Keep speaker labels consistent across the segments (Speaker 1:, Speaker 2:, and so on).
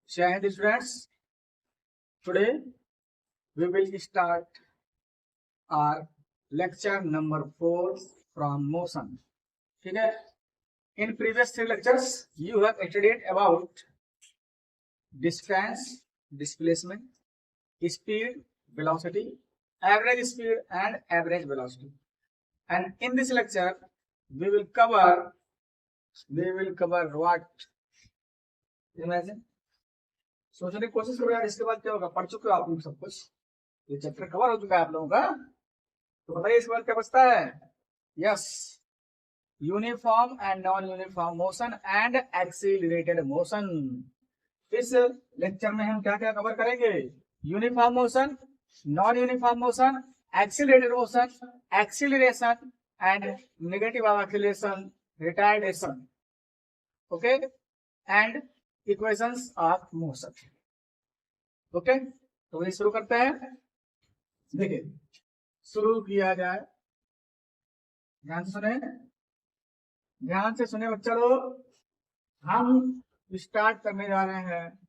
Speaker 1: Jai Hind students. Today we will start our lecture number 4 from motion. ठीक है. In previous 3 lectures you have studied about distance, displacement, speed, velocity, average speed and average velocity. And in this lecture we will cover what? Imagine. सोचने की कोशिश करो यार, इसके बाद क्या होगा? पढ़ चुके हो आप लोग सब कुछ, ये चैप्टर कवर हो चुका है आप लोगों का, तो बताइए इसके बाद क्या बचता है? Yes, uniform and non uniform motion and accelerated motion. इस लेक्चर में हम क्या क्या कवर करेंगे? Uniform motion, non uniform motion, accelerated motion, acceleration and negative of acceleration, retardation, okay, and equations of motion. Okay, तो ये शुरू करते हैं. देखिए, शुरू किया जाए. ध्यान से सुने बच्चा लोग. हम स्टार्ट करने जा रहे हैं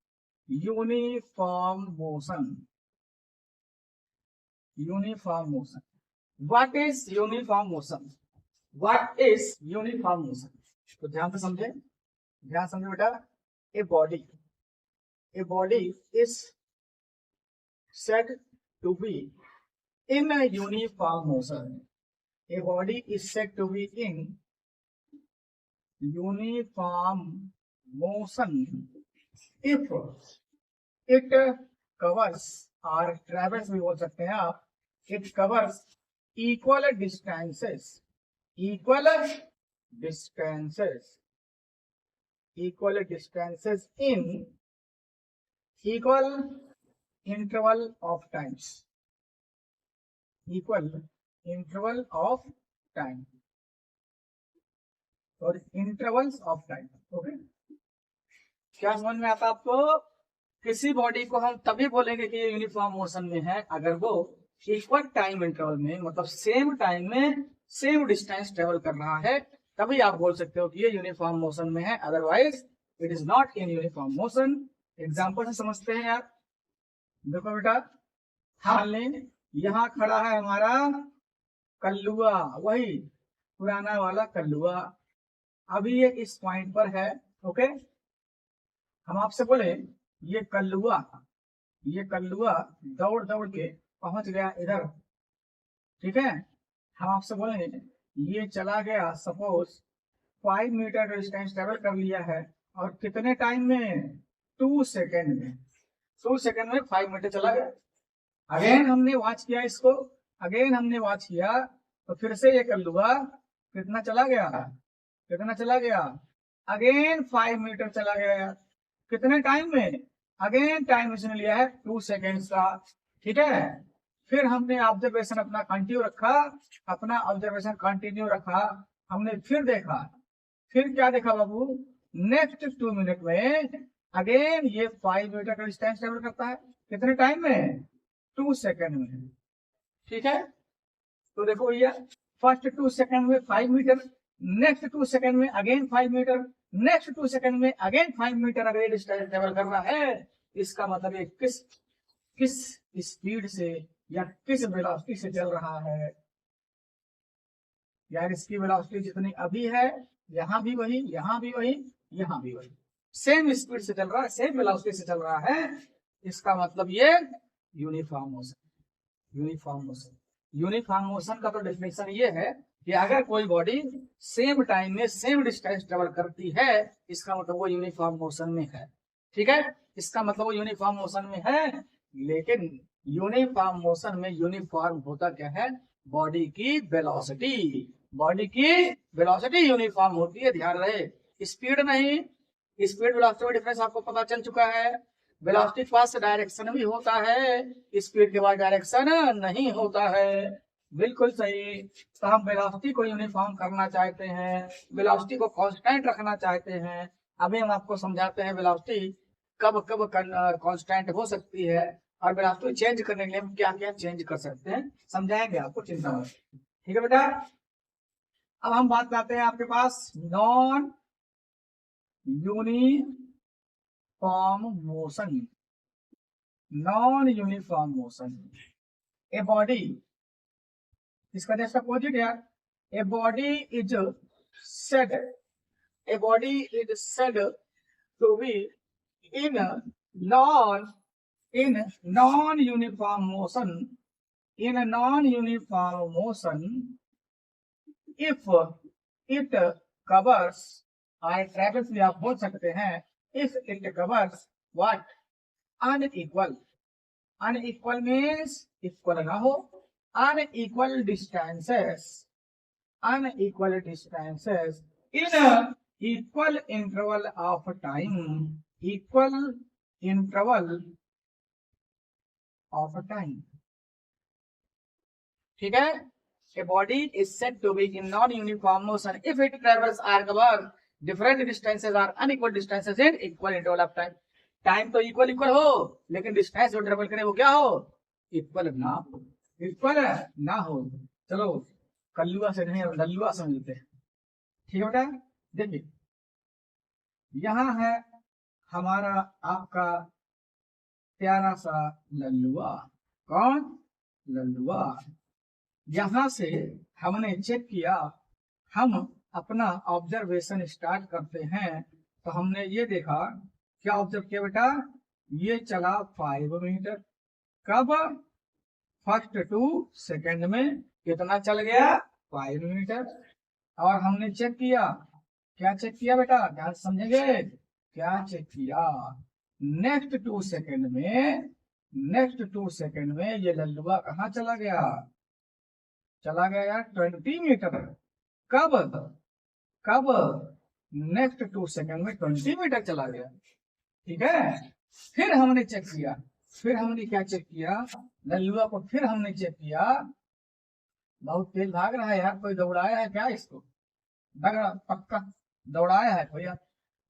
Speaker 1: uniform motion. Uniform motion. What is uniform motion? What is uniform motion? तो ध्यान से समझे बेटा. A body is said to be in a uniform motion. A body is said to be in uniform motion if it covers, or travels भी बोल सकते हैं आप, it covers equal distances in equal interval of time. और intervals of time. Okay, क्या समझ में आता आपको? किसी बॉडी को हम तभी बोलेंगे कि ये यूनिफॉर्म मोशन में है अगर वो इक्वल टाइम इंटरवल में, मतलब सेम टाइम में सेम डिस्टेंस ट्रेवल कर रहा है, तभी आप बोल सकते हो कि ये यूनिफॉर्म मोशन में है. Otherwise it is not in uniform motion. Example से समझते हैं यार. देखो बेटा, हमने यहाँ खड़ा है हमारा कल्लुआ, वही पुराना वाला कल्लुआ. अभी ये इस पॉइंट पर है. ओके, हम आपसे बोले ये कल्लुआ दौड़ दौड़ के पहुंच गया इधर. ठीक है, हम आपसे बोलेंगे ये चला गया, सपोज 5 मीटर का डिस्टेंस ट्रेवल कर लिया है, और कितने टाइम में? 2 सेकेंड में. 2 सेकेंड में 5 मीटर चला गया. अगेन हमने वॉच किया इसको, तो फिर से ये कल्लुआ कितना चला गया? अगेन 5 मीटर चला गया यार. कितने टाइम में? अगेन टाइम इसने लिया है 2 सेकेंड का. ठीक है, फिर हमने ऑब्जर्वेशन अपना कंटिन्यू रखा. हमने फिर देखा, फिर क्या देखा बाबू? नेक्स्ट 2 मिनट में अगेन ये 5 मीटर का डिस्टेंस ट्रेवल करता है. कितने टाइम में? 2 सेकेंड में. ठीक है, तो देखो भैया, फर्स्ट 2 सेकेंड में 5 मीटर, नेक्स्ट 2 सेकेंड में अगेन 5 मीटर, नेक्स्ट 2 सेकेंड में अगेन 5 मीटर अगर ये डिस्टेंस ट्रेवल कर रहा है, इसका मतलब ये किस स्पीड से या किस वेलोसिटी से चल रहा है यार. इसकी वेलोसिटी जितनी अभी है, यहाँ भी वही, यहाँ भी वही, सेम स्पीड से चल रहा है, सेम वेलोसिटी से चल रहा है. इसका मतलब ये यूनिफॉर्म मोशन का तो डेफिनेशन ये है कि अगर कोई बॉडी सेम टाइम में सेम डिस्टेंस ट्रेवल करती है, इसका मतलब वो यूनिफॉर्म मोशन में है. ठीक है, इसका मतलब वो यूनिफॉर्म मोशन में है. लेकिन यूनिफॉर्म मोशन में यूनिफॉर्म होता क्या है? बॉडी की वेलोसिटी यूनिफॉर्म होती है. ध्यान रहे, स्पीड नहीं. स्पीड वेलोसिटी में डिफरेंस आपको पता चल चुका है. वेलोसिटी के पास डायरेक्शन भी होता है, स्पीड के बाद डायरेक्शन नहीं होता है. बिल्कुल सही. तो हम वेलोसिटी को यूनिफॉर्म करना चाहते हैं, वेलोसिटी को कांस्टेंट रखना चाहते हैं. अभी हम आपको समझाते हैं वेलोसिटी कब कांस्टेंट हो सकती है, और वेलोसिटी चेंज करने के लिए हम क्या क्या चेंज कर सकते हैं, समझाएंगे आपको, चिंता मत. ठीक है बेटा, अब हम बात करते हैं आपके पास non uniform uniform motion, non uniform motion. A body, इसका जैसा अपोजिट यार, a body is said, a body is said to be in non uniform motion, in non uniform motion if it covers, I travels भी आप बोल सकते हैं, if it covers what, unequal, unequal means equal ना हो, unequal distances, unequal distances in a equal interval of time, equal interval of time, ठीक है। A body is said to be in non-uniform motion if it travels or covers different distances or unequal distances in equal interval of time। Time तो equal equal हो, लेकिन distance जो travel करे वो क्या हो, इक्वल ना हो, इक्वल ना हो। चलो कल्लुआ से नहीं, लल्लुआ से मिलते हैं, ठीक है बेटा। देखिए यहाँ है हमारा आपका प्यारा सा लल्लुआ, कौन, लल्लुआ। यहां से हमने चेक किया, हम अपना ऑब्जर्वेशन स्टार्ट करते हैं, तो हमने ये देखा, क्या ऑब्जर्व किया बेटा, ये चला 5 मीटर, कब, फर्स्ट 2 सेकेंड में कितना चल गया, 5 मीटर। और हमने चेक किया, क्या चेक किया बेटा, ध्यान समझेंगे, क्या चेक किया, नेक्स्ट 2 सेकेंड में, नेक्स्ट 2 सेकेंड में ये लल्लुआ कहाँ चला गया, चला गया यार 20 मीटर। कब, कब, नेक्स्ट 2 सेकेंड में 20 मीटर चला गया, ठीक है। फिर हमने चेक किया, फिर हमने क्या चेक किया, लल्लुआ को फिर हमने चेक किया, बहुत तेज भाग रहा है यार, कोई दौड़ाया है क्या इसको, पक्का दौड़ाया है भैया।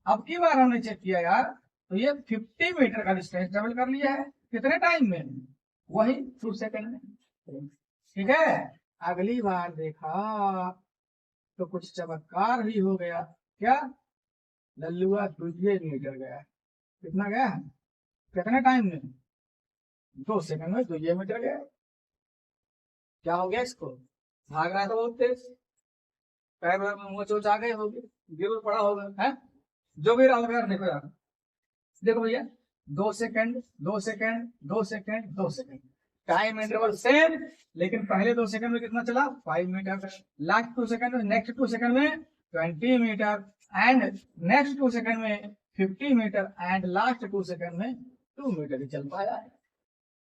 Speaker 1: अब की बार हमने चेक किया यार, तो ये 50 मीटर का डिस्टेंस ट्रेवल कर लिया है, कितने टाइम में, वही 2 सेकेंड में, ठीक है। अगली बार देखा तो कुछ चमत्कार भी हो गया, क्या, लल्लुआ 2 मीटर गया, कितना गया, कितने टाइम में, 2 सेकंड में 2 मीटर गया। क्या हो गया इसको, भाग रहा था बहुत तेज, पैर में मोच आ गए होगी, गिर पड़ा होगा, है जो भी रहा होगा। देखो यार, देखो भैया 2 second 2 second 2 second 2 second, time interval same, लेकिन पहले 2 सेकंड में कितना चला, 5 मीटर, लास्ट 2 सेकंड में, नेक्स्ट 2 सेकंड में 20 मीटर, एंड नेक्स्ट 2 सेकंड में 50 मीटर, एंड लास्ट 2 सेकंड में 2 मीटर ही चल पाया है,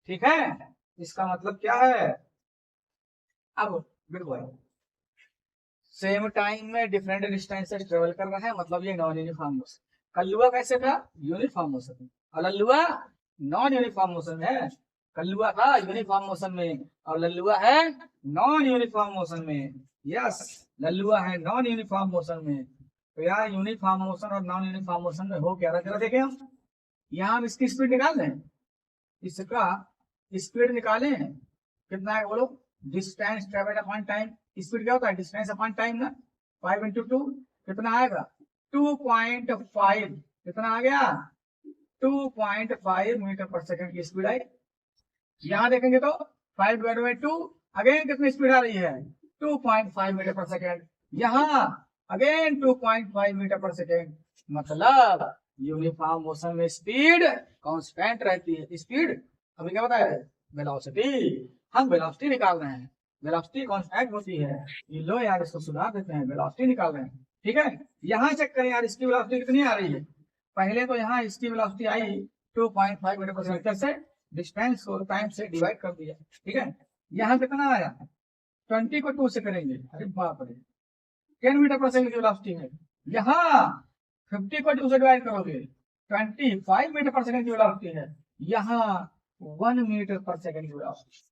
Speaker 1: ठीक है। इसका मतलब क्या है, अब बिल्कुल सेम टाइम में डिफरेंट डिस्टेंसेस ट्रेवल कर रहा है, मतलब ये नॉन यूनिफॉर्म मोशन। कल्लुआ कैसे था, यूनिफॉर्म मोशन, और लल्लुआ नॉन यूनिफॉर्म मोशन है। कल्लुआ था यूनिफॉर्म मोशन में, और लल्लुआ है नॉन यूनिफॉर्म मोशन में। यस, लल्लुआ है नॉन यूनिफॉर्म मोशन में। तो यार यूनिफॉर्म मोशन और नॉन यूनिफॉर्म मोशन में हो क्या रहा, जरा देखें हम। यहाँ हम इसकी स्पीड निकाल लें, इसका स्पीड निकालें, कितना है बोलो, distance travelled upon time. Speed क्या होता है, डिस्टेंस अपॉन टाइम ना, 5 × 2 कितना आएगा, 2.5, कितना आ गया, 2.5 मीटर पर सेकंड की स्पीड आई। यहाँ देखेंगे तो 5/2, अगेन कितनी स्पीड आ रही है, 2.5 मीटर पर सेकंड। यहाँ अगेन 2.5 मीटर पर सेकंड, मतलब यूनिफॉर्म मोशन में स्पीड कांस्टेंट रहती है। स्पीड हमें क्या बताया है, वेलोसिटी, हम वेलोसिटी निकाल रहे हैं, वेलोसिटी कांस्टेंट होती है। ये लो यार, इसको सुधार देते हैं, वेलोसिटी निकाल रहे हैं, ठीक है। यहाँ चेक करें यार, इसकी वेलोसिटी कितनी आ रही है, पहले तो यहाँ इसकी वेलोसिटी आई 2.5 मीटर पर सेकंड से, डिस्टेंस को टाइम से डिवाइड कर दिया, ठीक है। यहाँ कितना आया, 20 को 2 से करेंगे, अरे बाप रे, 10 मीटर पर सेकंड की वेलोसिटी है। यहाँ 50 को 2 से डिवाइड करोगे, 25 मीटर पर सेकंड की वेलोसिटी है। यहाँ 1 मीटर पर सेकंड की वेलोसिटी,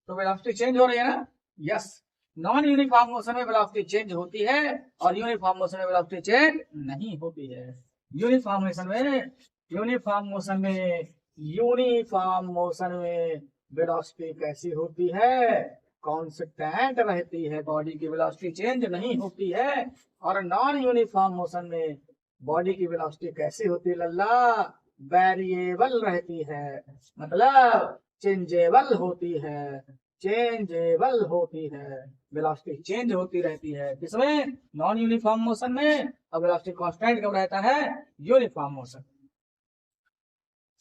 Speaker 1: तो वेलोसिटी चेंज हो रही है ना। यस, नॉन यूनिफॉर्म मोशन में वेलोसिटी चेंज होती है, और यूनिफॉर्म मोशन में वेलोसिटी चेंज नहीं होती है। यूनिफॉर्म मोशन में, यूनिफॉर्म मोशन में, यूनिफॉर्म मोशन में वेलोसिटी कैसी होती है, कांस्टेंट रहती है, बॉडी की वेलोसिटी चेंज नहीं होती है। और नॉन यूनिफॉर्म मोशन में बॉडी की वेलोसिटी कैसी होती है लल्ला? वेरिएबल रहती है, मतलब चेंजेबल होती है, चेंजेबल होती है। वेलोसिटी चेंज होती रहती है किसमें? नॉन यूनिफॉर्म मोशन में। और वेलोसिटी कांस्टेंट कब रहता है? Uniform motion.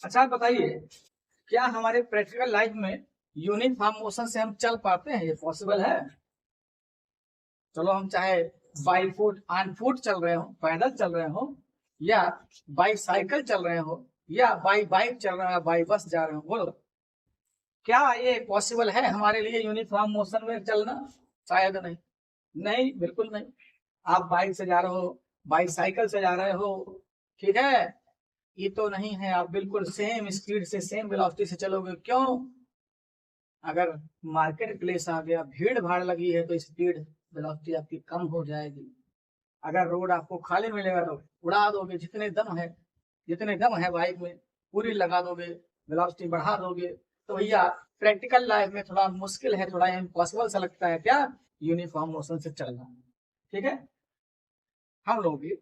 Speaker 1: अच्छा आप बताइए, क्या हमारे प्रैक्टिकल लाइफ में यूनिफॉर्म मोशन से हम चल पाते हैं? ये पॉसिबल है? चलो हम चाहे बाई फुट ऑन फुट चल रहे हो, पैदल चल रहे हो, या बाई साइकिल चल रहे हो, या बाई बाइक चल रहे हो, बाई बस जा रहे हो, बोलो क्या ये पॉसिबल है हमारे लिए यूनिफॉर्म मोशन में चलना? शायद नहीं। नहीं, बिल्कुल नहीं। आप बाइक से जा रहे हो, बाई साइकिल से जा रहे हो, ठीक है, ये तो नहीं है आप बिल्कुल सेम स्पीड से सेम वेलोसिटी से चलोगे। क्यों? अगर मार्केट प्लेस आ गया, भीड़ भाड़ लगी है, तो स्पीड वेलोसिटी आपकी कम हो जाएगी। अगर रोड आपको खाली मिलेगा तो उड़ा दोगे, जितने दम है बाइक में पूरी लगा दोगे, वेलोसिटी बढ़ा दोगे। तो भैया प्रैक्टिकल लाइफ में थोड़ा मुश्किल है, थोड़ा इम्पॉसिबल सा लगता है क्या यूनिफॉर्म मोशन से चलना? ठीक है, हम लोग भी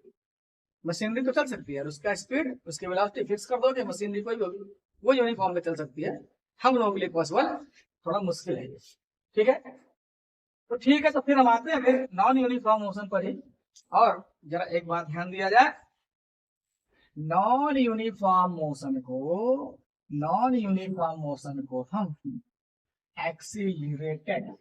Speaker 1: मशीनरी तो चल सकती है, उसका स्पीड उसकी वेलोसिटी फिक्स कर दोगे, मशीनरी कोई होगी वो यूनिफॉर्म में चल सकती है। हम लोगों के लिए पॉसिबल थोड़ा मुश्किल है ये। ठीक है, तो ठीक है, तो फिर हम आते हैं फिर नॉन यूनिफॉर्म मोशन पर ही। और जरा एक बात ध्यान दिया जाए, नॉन यूनिफॉर्म मोशन को, नॉन यूनिफॉर्म मोशन को हम एक्सीलरेटेड,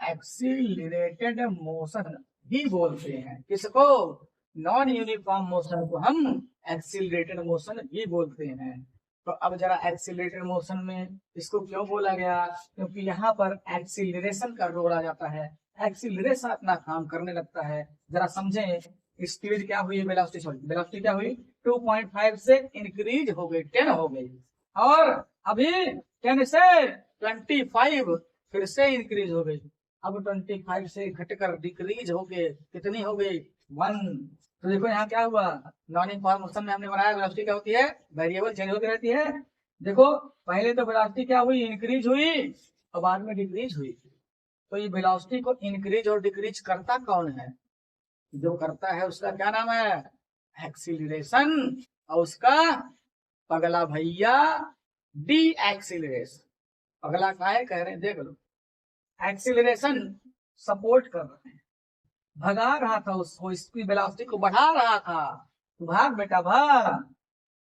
Speaker 1: एक्सीलरेटेड मोशन भी बोलते हैं। किसको? नॉन यूनिफॉर्म मोशन को हम एक्सीलरेटेड मोशन भी बोलते हैं। तो अब जरा एक्सीलरेटेड मोशन में इसको क्यों बोला गया? क्योंकि यहाँ पर एक्सीलरेशन का रोल आ जाता है, एक्सीलरेशन अपना काम करने लगता है। जरा समझें, स्पीड क्या हुई, वेलोसिटी, सॉरी वेलोसिटी क्या हुई, 2.5 से इंक्रीज हो गई, 10 हो गई, और अभी 10 से 25 फिर से इंक्रीज हो गई। अब 25 से घटकर डिक्रीज हो गए, कितनी हो गई? 1। तो देखो यहाँ क्या हुआ, नॉन यूनिफॉर्म मोशन में हमने बनाया वेलोसिटी क्या होती है? वेरिएबल चेंज होती रहती है। देखो पहले तो वेलोसिटी क्या हुई? इंक्रीज हुई, और बाद में डिक्रीज हुई। तो ये वेलोसिटी को इंक्रीज और डिक्रीज करता कौन है? जो करता है उसका क्या नाम है? एक्सीलरेशन। और उसका पगला भैया डी एक्सीलरेशन। अगला क्या है कह रहे हैं, देख लो। एक्सीलरेशन सपोर्ट कर रहे हैं, भगा रहा था उसको, इसकी वेलोसिटी को बढ़ा रहा था, भाग बेटा भाग।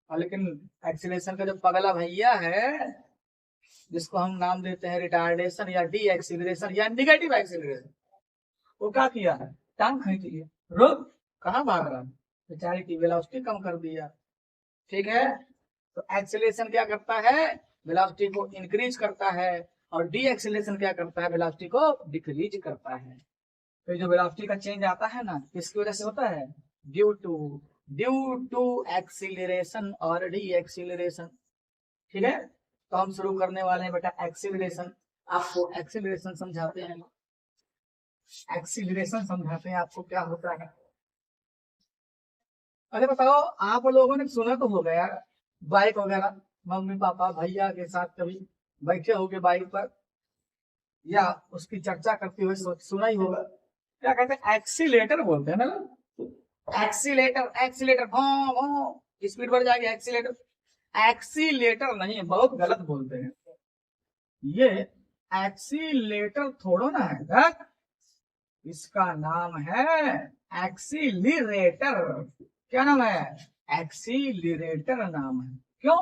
Speaker 1: और लेकिन एक्सीलरेशन का जो पगला भैया है, जिसको हम नाम देते हैं रिटार्डेशन या डी एक्सीलरेशन या निगेटिव एक्सीलरेशन, वो क्या किया है? टांग खींच लिया, रुक, कहाँ भाग रहा है, बेचारे की वेलोसिटी कम कर दिया। ठीक है, तो एक्सीलरेशन क्या करता है? वेलोसिटी को इंक्रीज करता है, और डी एक्सीलरेशन क्या करता है? वेलोसिटी को डिक्रीज करता है। तो जो वेलोसिटी का चेंज आता है ना, किसकी वजह से होता है? ड्यू टू एक्सीलरेशन और डी एक्सीलरेशन। ठीक है, तो हम शुरू करने वाले हैं बेटा एक्सीलरेशन। आपको एक्सीलरेशन समझाते हैं, एक्सीलरेशन समझाते हैं आपको क्या होता है। अरे बताओ, आप लोगों ने सुना तो होगा यार, बाइक वगैरह, मम्मी पापा भैया के साथ कभी बैठे होगे बाइक पर, या उसकी चर्चा करते हुए सुना ही होगा। क्या कहते हैं? एक्सीलेटर बोलते हैं ना, एक्सीलेटर, एक्सीलेटर, स्पीड बढ़ जाएगी, एक्सीलेटर। एक्सीलेटर नहीं, बहुत गलत बोलते हैं ये। एक्सीलेटर थोड़ा ना है धक। इसका नाम है एक्सीलरेटर। क्या नाम है? एक्सीलरेटर नाम है। क्यों?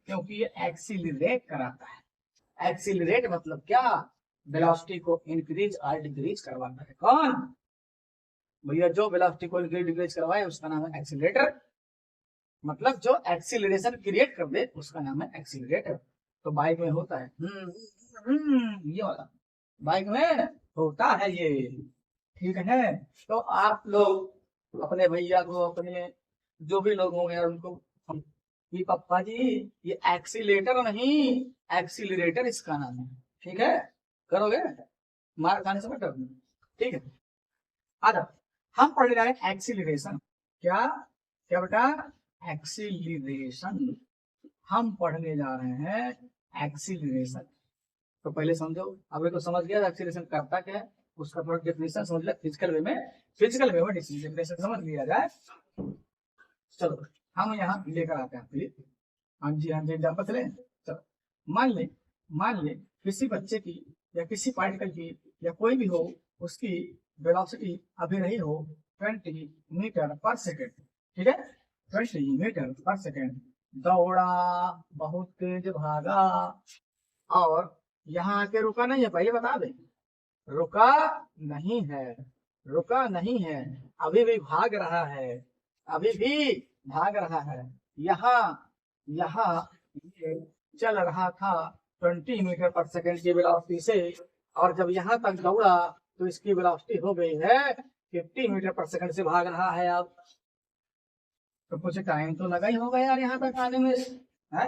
Speaker 1: क्योंकि ये एक्सीलरेट कराता है। एक्सीलरेट मतलब क्या? वेलोसिटी को इंक्रीज और डिक्रीज करवाता है। कौन? भैया जो वेलोसिटी को इंक्रीज डिक्रीज करवाए उसका नाम है एक्सीलरेटर। मतलब जो एक्सीलरेशन क्रिएट कर दे उसका नाम है एक्सीलरेटर। तो बाइक में होता है ये वाला, बाइक में होता है ये। ठीक है, तो आप लोग अपने भैया को, अपने जो भी लोग होंगे उनको, ये पप्पा जी ये एक्सीलेटर नहीं, एक्सीलरेटर इसका नाम है। ठीक है, करोगे मार खाने से बेटर। ठीक है, आजा हम पढ़ रहे हैं एक्सीलरेशन। क्या क्या बेटा? एक्सीलरेशन। हम पढ़ने जा रहे हैं एक्सीलरेशन। तो पहले समझो, अभी तो समझ गया एक्सीलरेशन करता क्या है, उसका थोड़ा डेफिनेशन समझ लिया फिजिकल वे में, फिजिकल वे में डेफिनेशन समझ लिया जाए। चलो हम यहाँ लेकर आते हैं प्लीज। हाँ जी एग्जाम्पल चले। चलो मान ले किसी बच्चे की या किसी पार्टिकल की या कोई भी हो, उसकी वेलोसिटी अभी रही हो 20 मीटर पर सेकेंड। ठीक है, 20 मीटर पर सेकेंड। दौड़ा, बहुत तेज भागा, और यहाँ आके रुका नहीं है, पहले बता दे। रुका नहीं है, रुका नहीं है, अभी भी भाग रहा है, अभी भी भाग रहा है। यहाँ यहाँ ये चल रहा था 20 मीटर पर सेकेंड की वेलोसिटी से, और जब यहाँ तक दौड़ा तो इसकी वेलोसिटी हो गई है 50 मीटर पर सेकेंड से भाग रहा है। अब तो कुछ टाइम तो लगा ही होगा यार यहाँ तक आने में, है?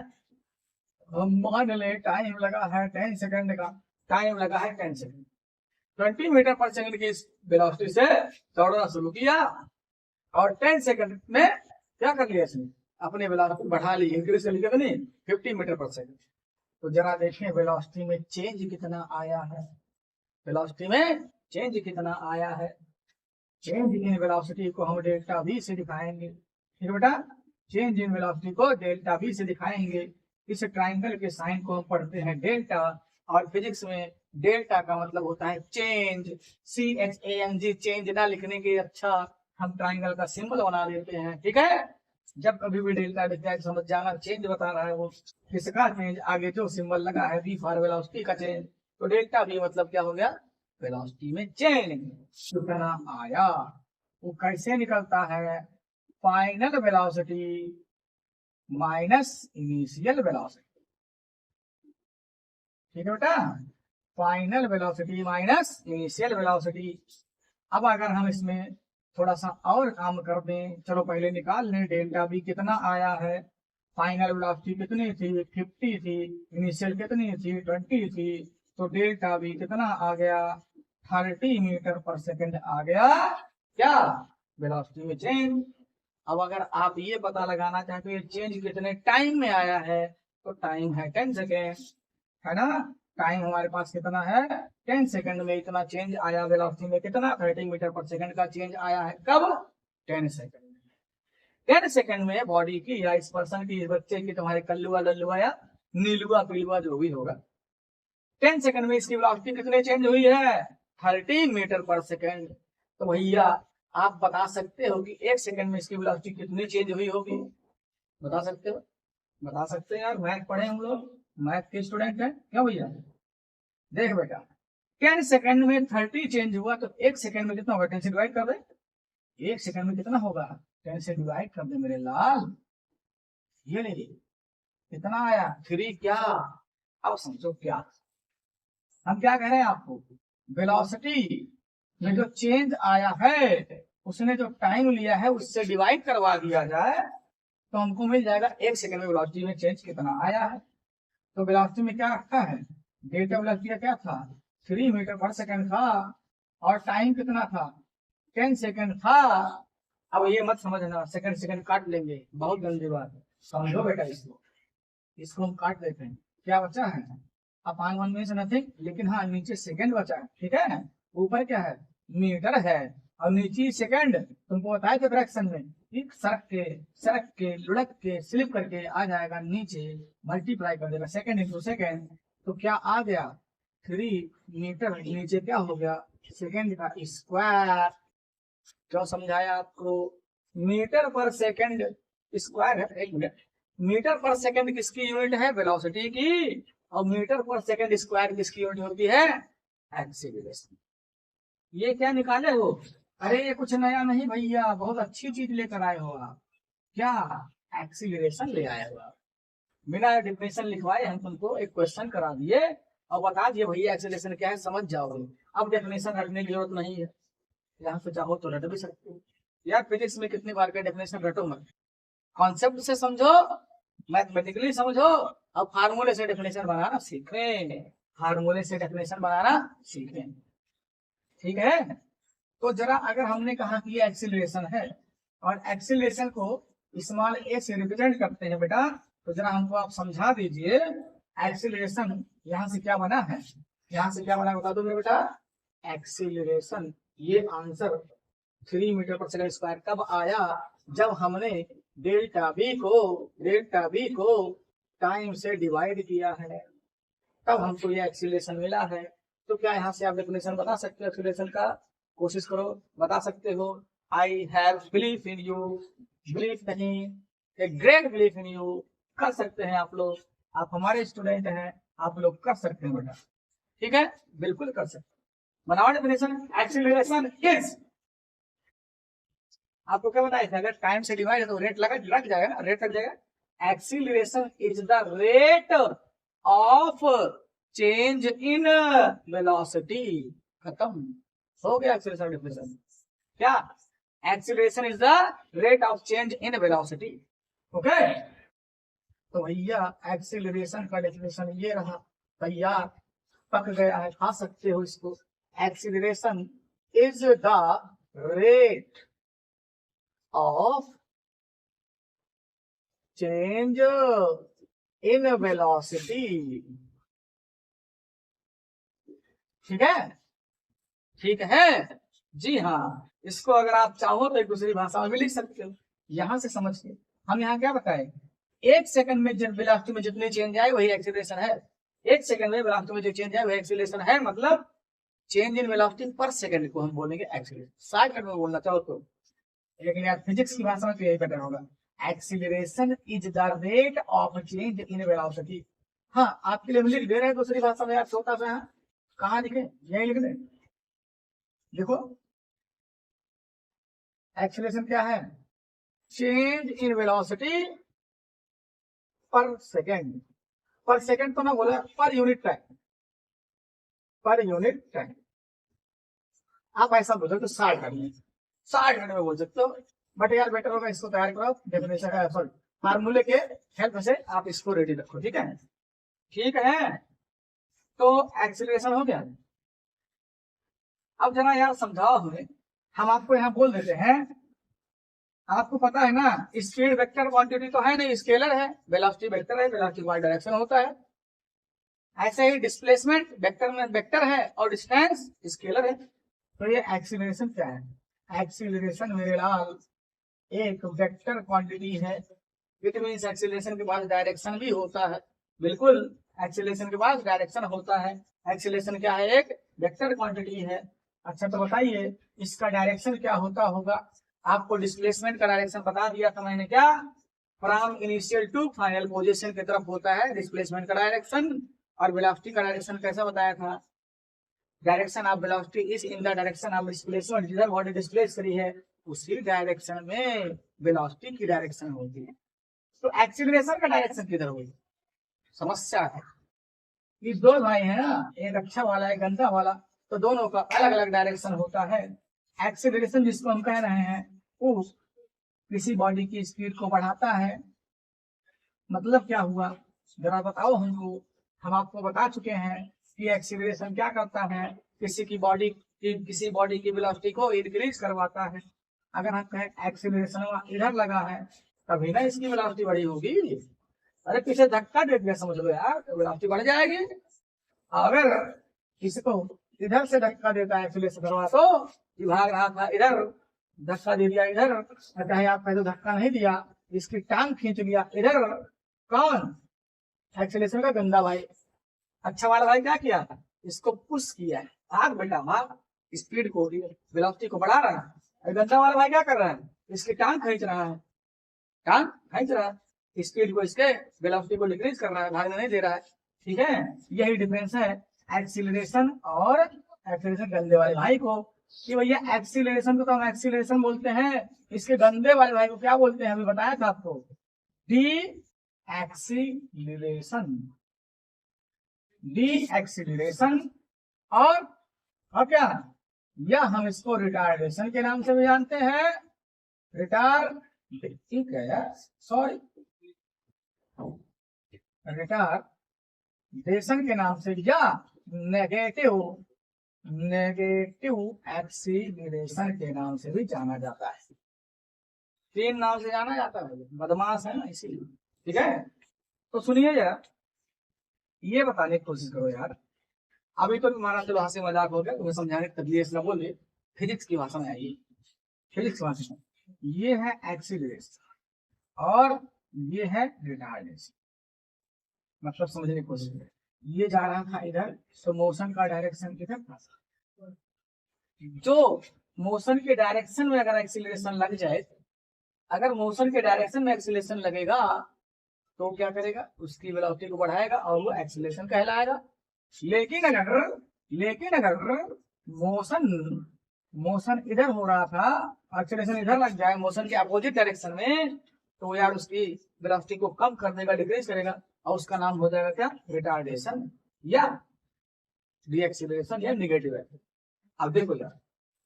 Speaker 1: मान ले टाइम लगा है 10 सेकंड का, टाइम लगा है 10 सेकंड। 20 मीटर पर सेकंड की वेलोसिटी से दौड़ना शुरू किया, और 10 सेकंड में क्या कर लिया इसने, अपने वेलोसिटी बढ़ा ली, इंक्रीज कर ली कितनी, 50 मीटर पर सेकंड। तो जरा देखें वेलोसिटी में चेंज कितना आया है, वेलोसिटी में चेंज कितना आया है। चेंज इन वेलोसिटी को हम डेल्टा वी से दिखाएंगे। ठीक बेटा, चेंज इन वेलोसिटी को डेल्टा वी से दिखाएंगे। इस ट्राइंगल के साइन को हम पढ़ते हैं डेल्टा, और फिजिक्स में डेल्टा का मतलब होता है चेंज, CHANG, चेंज ना लिखने के अच्छा हम ट्राइंगल का सिंबल बना देते हैं। ठीक है, जब कभी भी डेल्टा लिख जाए समझ जाना चेंज बता रहा है वो, किसका चेंज, आगे जो सिंबल लगा है V फॉर वेलोसिटी का चेंज, तो डेल्टा V मतलब क्या हो गया, वेलोसिटी में चेंज कितना आया। वो कैसे निकलता है, final velocity minus initial velocity. ठीक है बेटा, final velocity minus initial velocity. अब अगर हम इसमें थोड़ा सा और काम कर दें, चलो पहले निकाल लें डेल्टा वी कितना आया है। फाइनल वेलोसिटी कितनी थी, 50 थी, इनिशियल कितनी थी, 20 थी, तो डेल्टा वी कितना आ गया, 30 मीटर पर सेकेंड आ गया, क्या, वेलोसिटी में चेंज। अब अगर आप ये पता लगाना चाहते हैं चेंज कितने टाइम में आया है, तो टाइम है 10 सेकेंड, है ना। टाइम हमारे पास कितना है, 10 सेकंड में इतना चेंज आया, वेलोसिटी में कितना, 30 मीटर पर सेकंड का चेंज आया है। कब, 10 सेकंड में। 10 सेकंड में बॉडी की या इस पर्सन की, इस बच्चे की, तुम्हारे कल्लुआ लल्लुआ या नीलुआ पीलुआ जो भी होगा, 10 सेकंड में इसकी वेलोसिटी कितने चेंज हुई है, 30 मीटर पर सेकंड। तो भैया आप बता सकते हो कि 1 सेकंड में इसकी वेलोसिटी कितनी चेंज हुई होगी, बता सकते हो, बता सकते हैं यार, मैथ पढ़े हम लोग, मैथ के स्टूडेंट हैं, क्यों भैया। देख बेटा, 10 सेकंड में 30 चेंज हुआ, तो 1 सेकंड में कितना होगा, 10 से डिवाइड कर दे, 1 सेकंड में कितना होगा, 10 से डिवाइड कर दे मेरे लाल, ये ले कितना आया, 3 क्या। अब समझो क्या हम क्या कह रहे हैं आपको, वेलोसिटी में जो चेंज आया है उसने जो टाइम लिया है उससे डिवाइड करवा दिया जाए, तो हमको मिल जाएगा 1 सेकंड में वेलोसिटी में चेंज कितना आया है। तो वेलोसिटी में क्या रखा है, डेल्टा वेलोसिटी का क्या था, 3 मीटर पर सेकंड था, और टाइम कितना था, 10 सेकंड था। अब ये मत समझना सेकंड सेकंड काट लेंगे, बहुत गंदी बात है, समझो बेटा इसको हम काट देते हैं। क्या बचा है, अपान वन में से नथिंग, लेकिन हाँ नीचे सेकंड बचा है। ठीक है, ऊपर क्या है, मीटर है, और नीचे सेकंड। तुमको बताया था फ्रैक्शन में, सरक के लुढ़क के स्लिप करके आ जाएगा नीचे, मल्टीप्लाई कर देगा सेकंड इंटू सेकंड, तो क्या आ गया 3 मीटर, नीचे क्या हो गया, सेकंड का स्क्वायर। जो समझाया आपको, मीटर पर सेकंड स्क्वायर है, 1 मिनट, मीटर पर सेकंड किसकी यूनिट है, वेलोसिटी की, और मीटर पर सेकंड स्क्वायर किसकी यूनिट होती है, एक्सीलरेशन। ये क्या निकाले हो, अरे ये कुछ नया नहीं भैया, बहुत अच्छी चीज लेकर आए हो आप, क्या, एक्सीलरेशन ले आए हो आप। बिना डेफिनेशन लिखवाए हम तुमको एक क्वेश्चन करा दिए और बता दिए भैया एक्सीलरेशन क्या है, समझ जाओगे। अब डेफिनेशन रटने की जरूरत नहीं है, यहाँ पे चाहो तो रट भी सकते हो यार। फिजिक्स में कितनी बार का डेफिनेशन रटो मत, कॉन्सेप्ट से समझो, मैथमेटिकली समझो, अब फार्मूले से डेफिनेशन बनाना सीखें, फार्मूले से डेफिनेशन बनाना सीखें। ठीक है, तो जरा अगर हमने कहा कि ये एक्सीलरेशन है और एक्सीलरेशन को स्मॉल a से रिप्रेजेंट करते हैं बेटा, तो जरा हमको आप समझा दीजिए एक्सीलरेशन यहाँ से क्या बना है, यहाँ से क्या बना बता दो मेरे बेटा, एक्सीलरेशन। ये answer 3 metre per second square कब आया? जब हमने डेल्टा बी को टाइम से डिवाइड किया है, तब हमको ये एक्सीलरेशन मिला है। तो क्या यहाँ से आप डेफिनेशन बता सकते हो एक्सीलरेशन का? कोशिश करो, बता सकते हो। I have belief in you, belief नहीं, a great belief in you. कर सकते हैं आप लोग, आप हमारे स्टूडेंट हैं, आप लोग कर सकते हैं बेटा, ठीक है, बिल्कुल कर सकते हैं। बनाओ डेफिनेशन। एक्सीलरेशन इज, आपको क्या बताया था, अगर टाइम से डिवाइड है तो रेट लग जाएगा ना, रेट लग जाएगा। Acceleration is the rate of change in velocity. खत्म हो गया एक्सीलरेशन डेफिनेशन। क्या? Acceleration is the rate of change in velocity. Okay, तो भैया एक्सीलरेशन का डेफिनेशन ये रहा। तैयार, पक गया है, खा सकते हो इसको। Acceleration is the rate of change in velocity. ठीक है, ठीक है जी हाँ। इसको अगर आप चाहो तो एक दूसरी भाषा में भी लिख सकते हो। यहां से समझिए, हम यहाँ क्या बताए, 1 सेकंड में जब वेलोसिटी में जितनी चेंज आए वही एक्सीलरेशन है। 1 सेकंड में वेलोसिटी में जो चेंज आए वही एक्सीलरेशन है, मतलब चेंज इन वेलोसिटी पर सेकंड को हम बोलेंगे एक्सीलरेशन। 60 में बोलना चाहो तो, लेकिन यार फिजिक्स की भाषा में तो यही बेटर होगा। Acceleration is the rate of change in velocity. हाँ, आपके लिए हम लिख दे रहे हैं दूसरी भाषा में, यार छोटा सा है, कहाँ लिखे, यही लिख दे। देखो एक्सीलरेशन क्या है, चेंज इन वेलोसिटी पर सेकेंड। पर सेकेंड तो ना बोला, per unit time, per unit time. आप ऐसा बोलो तो 60 मिनट, 60 मिनट में बोल सकते हो, बट यार बेटर होगा इसको तैयार करो डेफिनेशन का, सॉरी फार्मूले के हेल्प से आप इसको रेडी रखो। ठीक है, ठीक है, तो एक्सीलरेशन हो गया। अब जरा यार समझाओ हमें, हम आपको यहाँ बोल देते हैं, आपको पता है ना स्पीड वेक्टर क्वांटिटी तो है नहीं, स्केलर है, वेलोसिटी वेक्टर है, वेलोसिटी वाई डायरेक्शन होता है। ऐसे ही डिस्प्लेसमेंट वेक्टर में वेक्टर है और डिस्टेंस स्केलर है। तो ये एक्सीलरेशन क्या है? एक्सीलरेशन मेरे लाल एक वेक्टर क्वांटिटी है। इट मींस एक्सीलरेशन के बाद डायरेक्शन भी होता है। बिल्कुल, एक्सीलरेशन के बाद डायरेक्शन होता है। एक्सीलरेशन क्या है? एक वेक्टर क्वांटिटी है। अच्छा तो बताइए इसका डायरेक्शन क्या होता होगा? आपको डिस्प्लेसमेंट का डायरेक्शन बता दिया था मैंने, क्या? From initial to final position की तरफ होता है डिस्प्लेसमेंट का डायरेक्शन। और वेलोसिटी का डायरेक्शन कैसा बताया था? Direction of velocity is in the direction of displacement. जिधर बॉडी डिस्प्लेस करी है उसी डायरेक्शन में वेलोसिटी की डायरेक्शन होती है। तो एक्सीलरेशन का डायरेक्शन किधर होगी? समस्या है, ये दो भाई है ना, एक अच्छा वाला एक गंदा वाला, तो दोनों का अलग अलग डायरेक्शन होता है। एक्सीलरेशन जिसको हम कह रहे हैं वो किसी बॉडी की स्पीड को बढ़ाता है। मतलब क्या हुआ जरा बताओ हमको। हम आपको बता चुके हैं कि एक्सीलरेशन क्या करता है, किसी बॉडी की वेलोसिटी को इंक्रीज करवाता है। अगर हम कहें एक्सीलरेशन इधर लगा है तभी ना इसकी वेलोसिटी बड़ी होगी। अरे पीछे धक्का दे दिया समझ लो यार, तो वेलोसिटी बढ़ जाएगी। अगर किसी को इधर से धक्का देता है एक्सीलरेशन करवा, तो ये भाग रहा था इधर, धक्का दे दिया इधर, चाहे आप पहले धक्का नहीं दिया, इसकी टांग खींच लिया इधर। कौन? एक्सीलरेशन का गंदा भाई। अच्छा वाला भाई क्या किया? इसको पुश किया है, भाग बेटा भाग, स्पीड को वेलोसिटी को बढ़ा रहा है। गंदा वाला भाई क्या कर रहा है? इसकी टांग खींच रहा है, टांग खींच रहा है, स्पीड को इसके वेलोसिटी को डिक्रीज कर रहा है, भागने नहीं दे रहा है। ठीक है, यही डिफरेंस है एक्सीलरेशन और एक्सीलरेशन गंदे वाले भाई को। कि भैया एक्सीलरेशन को तो हम एक्सीलरेशन बोलते हैं, इसके गंदे वाले भाई को क्या बोलते हैं? अभी बताया था आपको, डी एक्सीलरेशन। डी एक्सीलरेशन और क्या, या हम इसको रिटार्डेशन के नाम से भी जानते हैं। ठीक है यार, सॉरी, रिटार्डेशन के नाम से, या नेगेटिव एक्सीलरेशन के नाम से भी जाना जाता है। 3 नाम से जाना जाता है, बदमाश है ना इसीलिए। ठीक है, तो सुनिए यार, ये बताने की कोशिश करो यार। अभी तो तुम्हारा चलो हंसी मजाक हो गया, तुम्हें समझाने की तकलीफ ना बोले, फिजिक्स की भाषा में आइए। फिजिक्स वाले में, ये है एक्सीलरेशन और ये है रिटार्डेशन। मतलब समझने की कोशिश करें, ये जा रहा था इधर तो मोशन का डायरेक्शन इधर था। जो मोशन के डायरेक्शन में अगर एक्सीलरेशन लग जाए, अगर मोशन के डायरेक्शन में एक्सीलरेशन लगेगा तो क्या करेगा, उसकी वेलोसिटी को बढ़ाएगा और वो एक्सीलरेशन कहलाएगा। लेकिन अगर मोशन मोशन इधर हो रहा था, एक्सीलरेशन इधर लग जाए मोशन के अपोजिट डायरेक्शन में, तो यार उसकी वेलोसिटी को कम कर देगा, डिक्रीज करेगा, और उसका नाम हो जाएगा क्या, रिटार्डेशन या डीएक्सीलरेशन या निगेटिव एक्ट। अब देखो यार,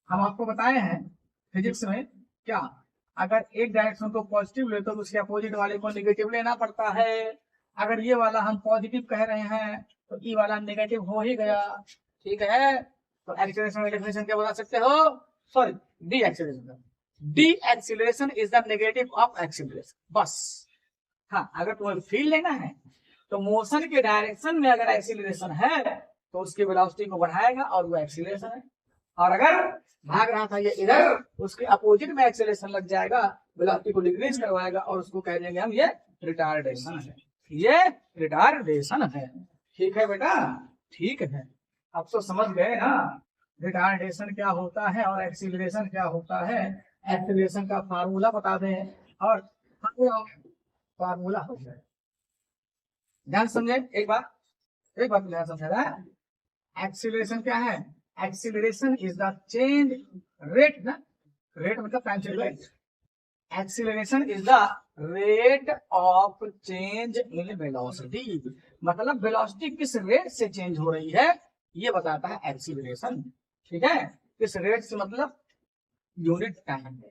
Speaker 1: हम आपको बताए हैं फिजिक्स में क्या, अगर एक डायरेक्शन को पॉजिटिव ले तो उसके अपोजिट वाले को निगेटिव लेना पड़ता है। अगर ये वाला हम पॉजिटिव कह रहे हैं तो ये वाला नेगेटिव हो ही गया, ठीक है। तो एक्सीलरेशन डेफिनेशन क्या बता सकते हो, sorry D acceleration, D acceleration is the negative of acceleration, बस। हाँ, अगर तुम्हें फील लेना है तो मोशन के डायरेक्शन में अगर एक्सीलरेशन है तो उसकी वेलोसिटी को बढ़ाएगा और वो एक्सीलरेशन है, और अगर भाग रहा था ये इधर, उसके अपोजिट में एक्सीलरेशन लग जाएगा, वेलोसिटी को डिक्रीज करवाएगा और उसको कह देंगे हम ये रिटार्डेशन है, ये रिटार्डेशन है। ठीक है बेटा, ठीक है, अब तो समझ गए ना रिटार्डेशन क्या होता है और एक्सीलरेशन क्या होता है। एक्सीलरेशन का फार्मूला बता दें और फार्मूला हो जाए, ध्यान समझे, एक बात ध्यान समझा। एक्सीलरेशन क्या है, acceleration is the change rate ना, रेट मतलब time change rate, acceleration is the rate of change in velocity, मतलब वेलोसिटी किस रेट से चेंज हो रही है ये बताता है एक्सीलरेशन, ठीक है। किस रेट से मतलब यूनिट टाइम,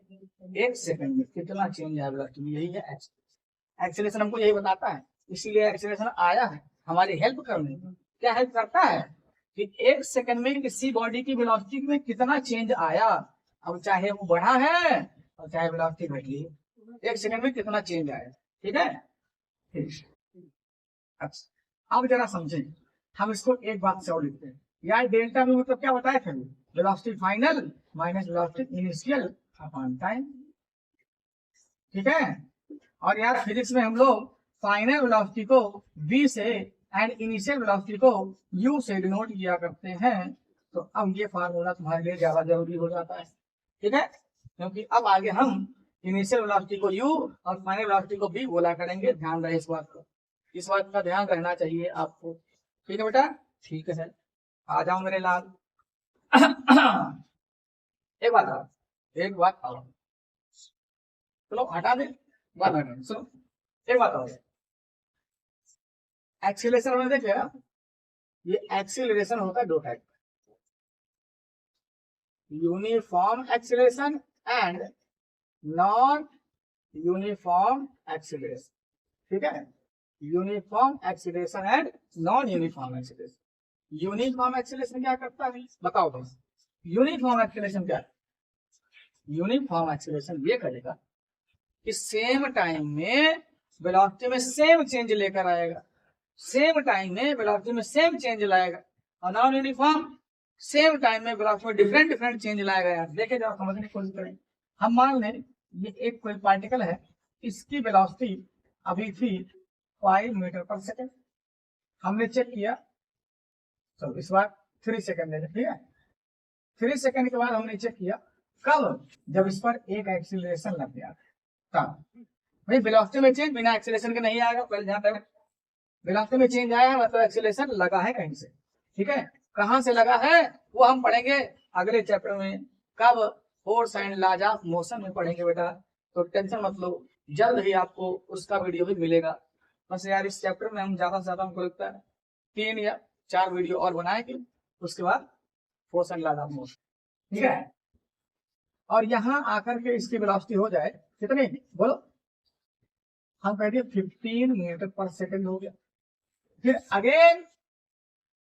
Speaker 1: एक सेकंड में कितना चेंज है वेलोसिटी, यही है एक्सीलरेशन, हमको यही बताता है। इसीलिए एक्सीलरेशन आया है हमारी हेल्प करने, क्या हेल्प करता है कि एक सेकंड में किसी बॉडी की वेलोसिटी में कितना चेंज आया, अब चाहे वो बढ़ा है और चाहे वेलोसिटी घटी, एक सेकंड में कितना चेंज आया, ठीक है। अच्छा अब जरा समझें, हम इसको एक बात से और लिखते हैं, यार डेल्टा में मतलब क्या बताए थे, velocity final minus velocity initial upon time, ठीक है। और यार फिजिक्स में हम लोग फाइनल वेलोसिटी को v से एंड इनिशियल वेलोसिटी को u से डिनोट किया करते हैं। तो अब ये फार्मूला तुम्हारे लिए ज्यादा जरूरी हो जाता है, ठीक है, क्योंकि अब आगे हम इनिशियल वेलोसिटी को u और फाइनल वेलोसिटी को v बोला करेंगे। ध्यान रहे इस बात को, इस बात का ध्यान रहना चाहिए आपको, ठीक है बेटा, ठीक है। आ जाओ मेरे लाल एक बात आओ, चलो हटा दे बात, हटा दे, सुनो एक बात आओ, एक्सीलरेशन में देखे ना, ये एक्सीलरेशन होता है दो type, uniform acceleration and non uniform acceleration, ठीक है। Uniform acceleration and non uniform acceleration. Uniform acceleration क्या करता है बताओ बस, यूनिफॉर्म एक्सीलरेशन क्या है, यूनिफॉर्म एक्सीलरेशन ये करेगा कि सेम टाइम में वेलोसिटी में सेम चेंज लेकर आएगा, सेम टाइम में वेलोसिटी में सेम चेंज लाएगा, और नॉन यूनिफॉर्म सेम टाइम में वेलोसिटी में डिफरेंट चेंज लाएगा। यार देखे जाओ, समझने की कोशिश करें, हम मान लें ये एक कोई पार्टिकल है, इसकी वेलोसिटी अभी थी 5 मीटर पर सेकंड, हमने चेक किया, तो इस बार 3 सेकंड ले, ठीक है। 3 सेकंड के बाद हमने चेक किया, कब, जब इस पर एक एक्सीलरेशन लग गया, तब भाई वेलोसिटी में चेंज बिना एक्सीलरेशन के नहीं आएगा, पहले ध्यान रखना, वेलोसिटी में चेंज आया है मतलब एक्सीलरेशन लगा है कहीं से, ठीक है। कहां से लगा है वो हम पढ़ेंगे अगले चैप्टर में, कब, force and laws of motion में पढ़ेंगे बेटा, तो टेंशन मत लो, जल्द ही आपको उसका वीडियो भी मिलेगा। बस यार इस चैप्टर में हम ज्यादा से ज्यादा हमको लगता है 3 या 4 वीडियो और बनाएंगे, उसके बाद force and laws of motion, ठीक है। और यहाँ आकर के इसकी वेलोसिटी हो जाए कितनी बोलो, हम कह दिए 15 मीटर पर सेकंड हो गया, फिर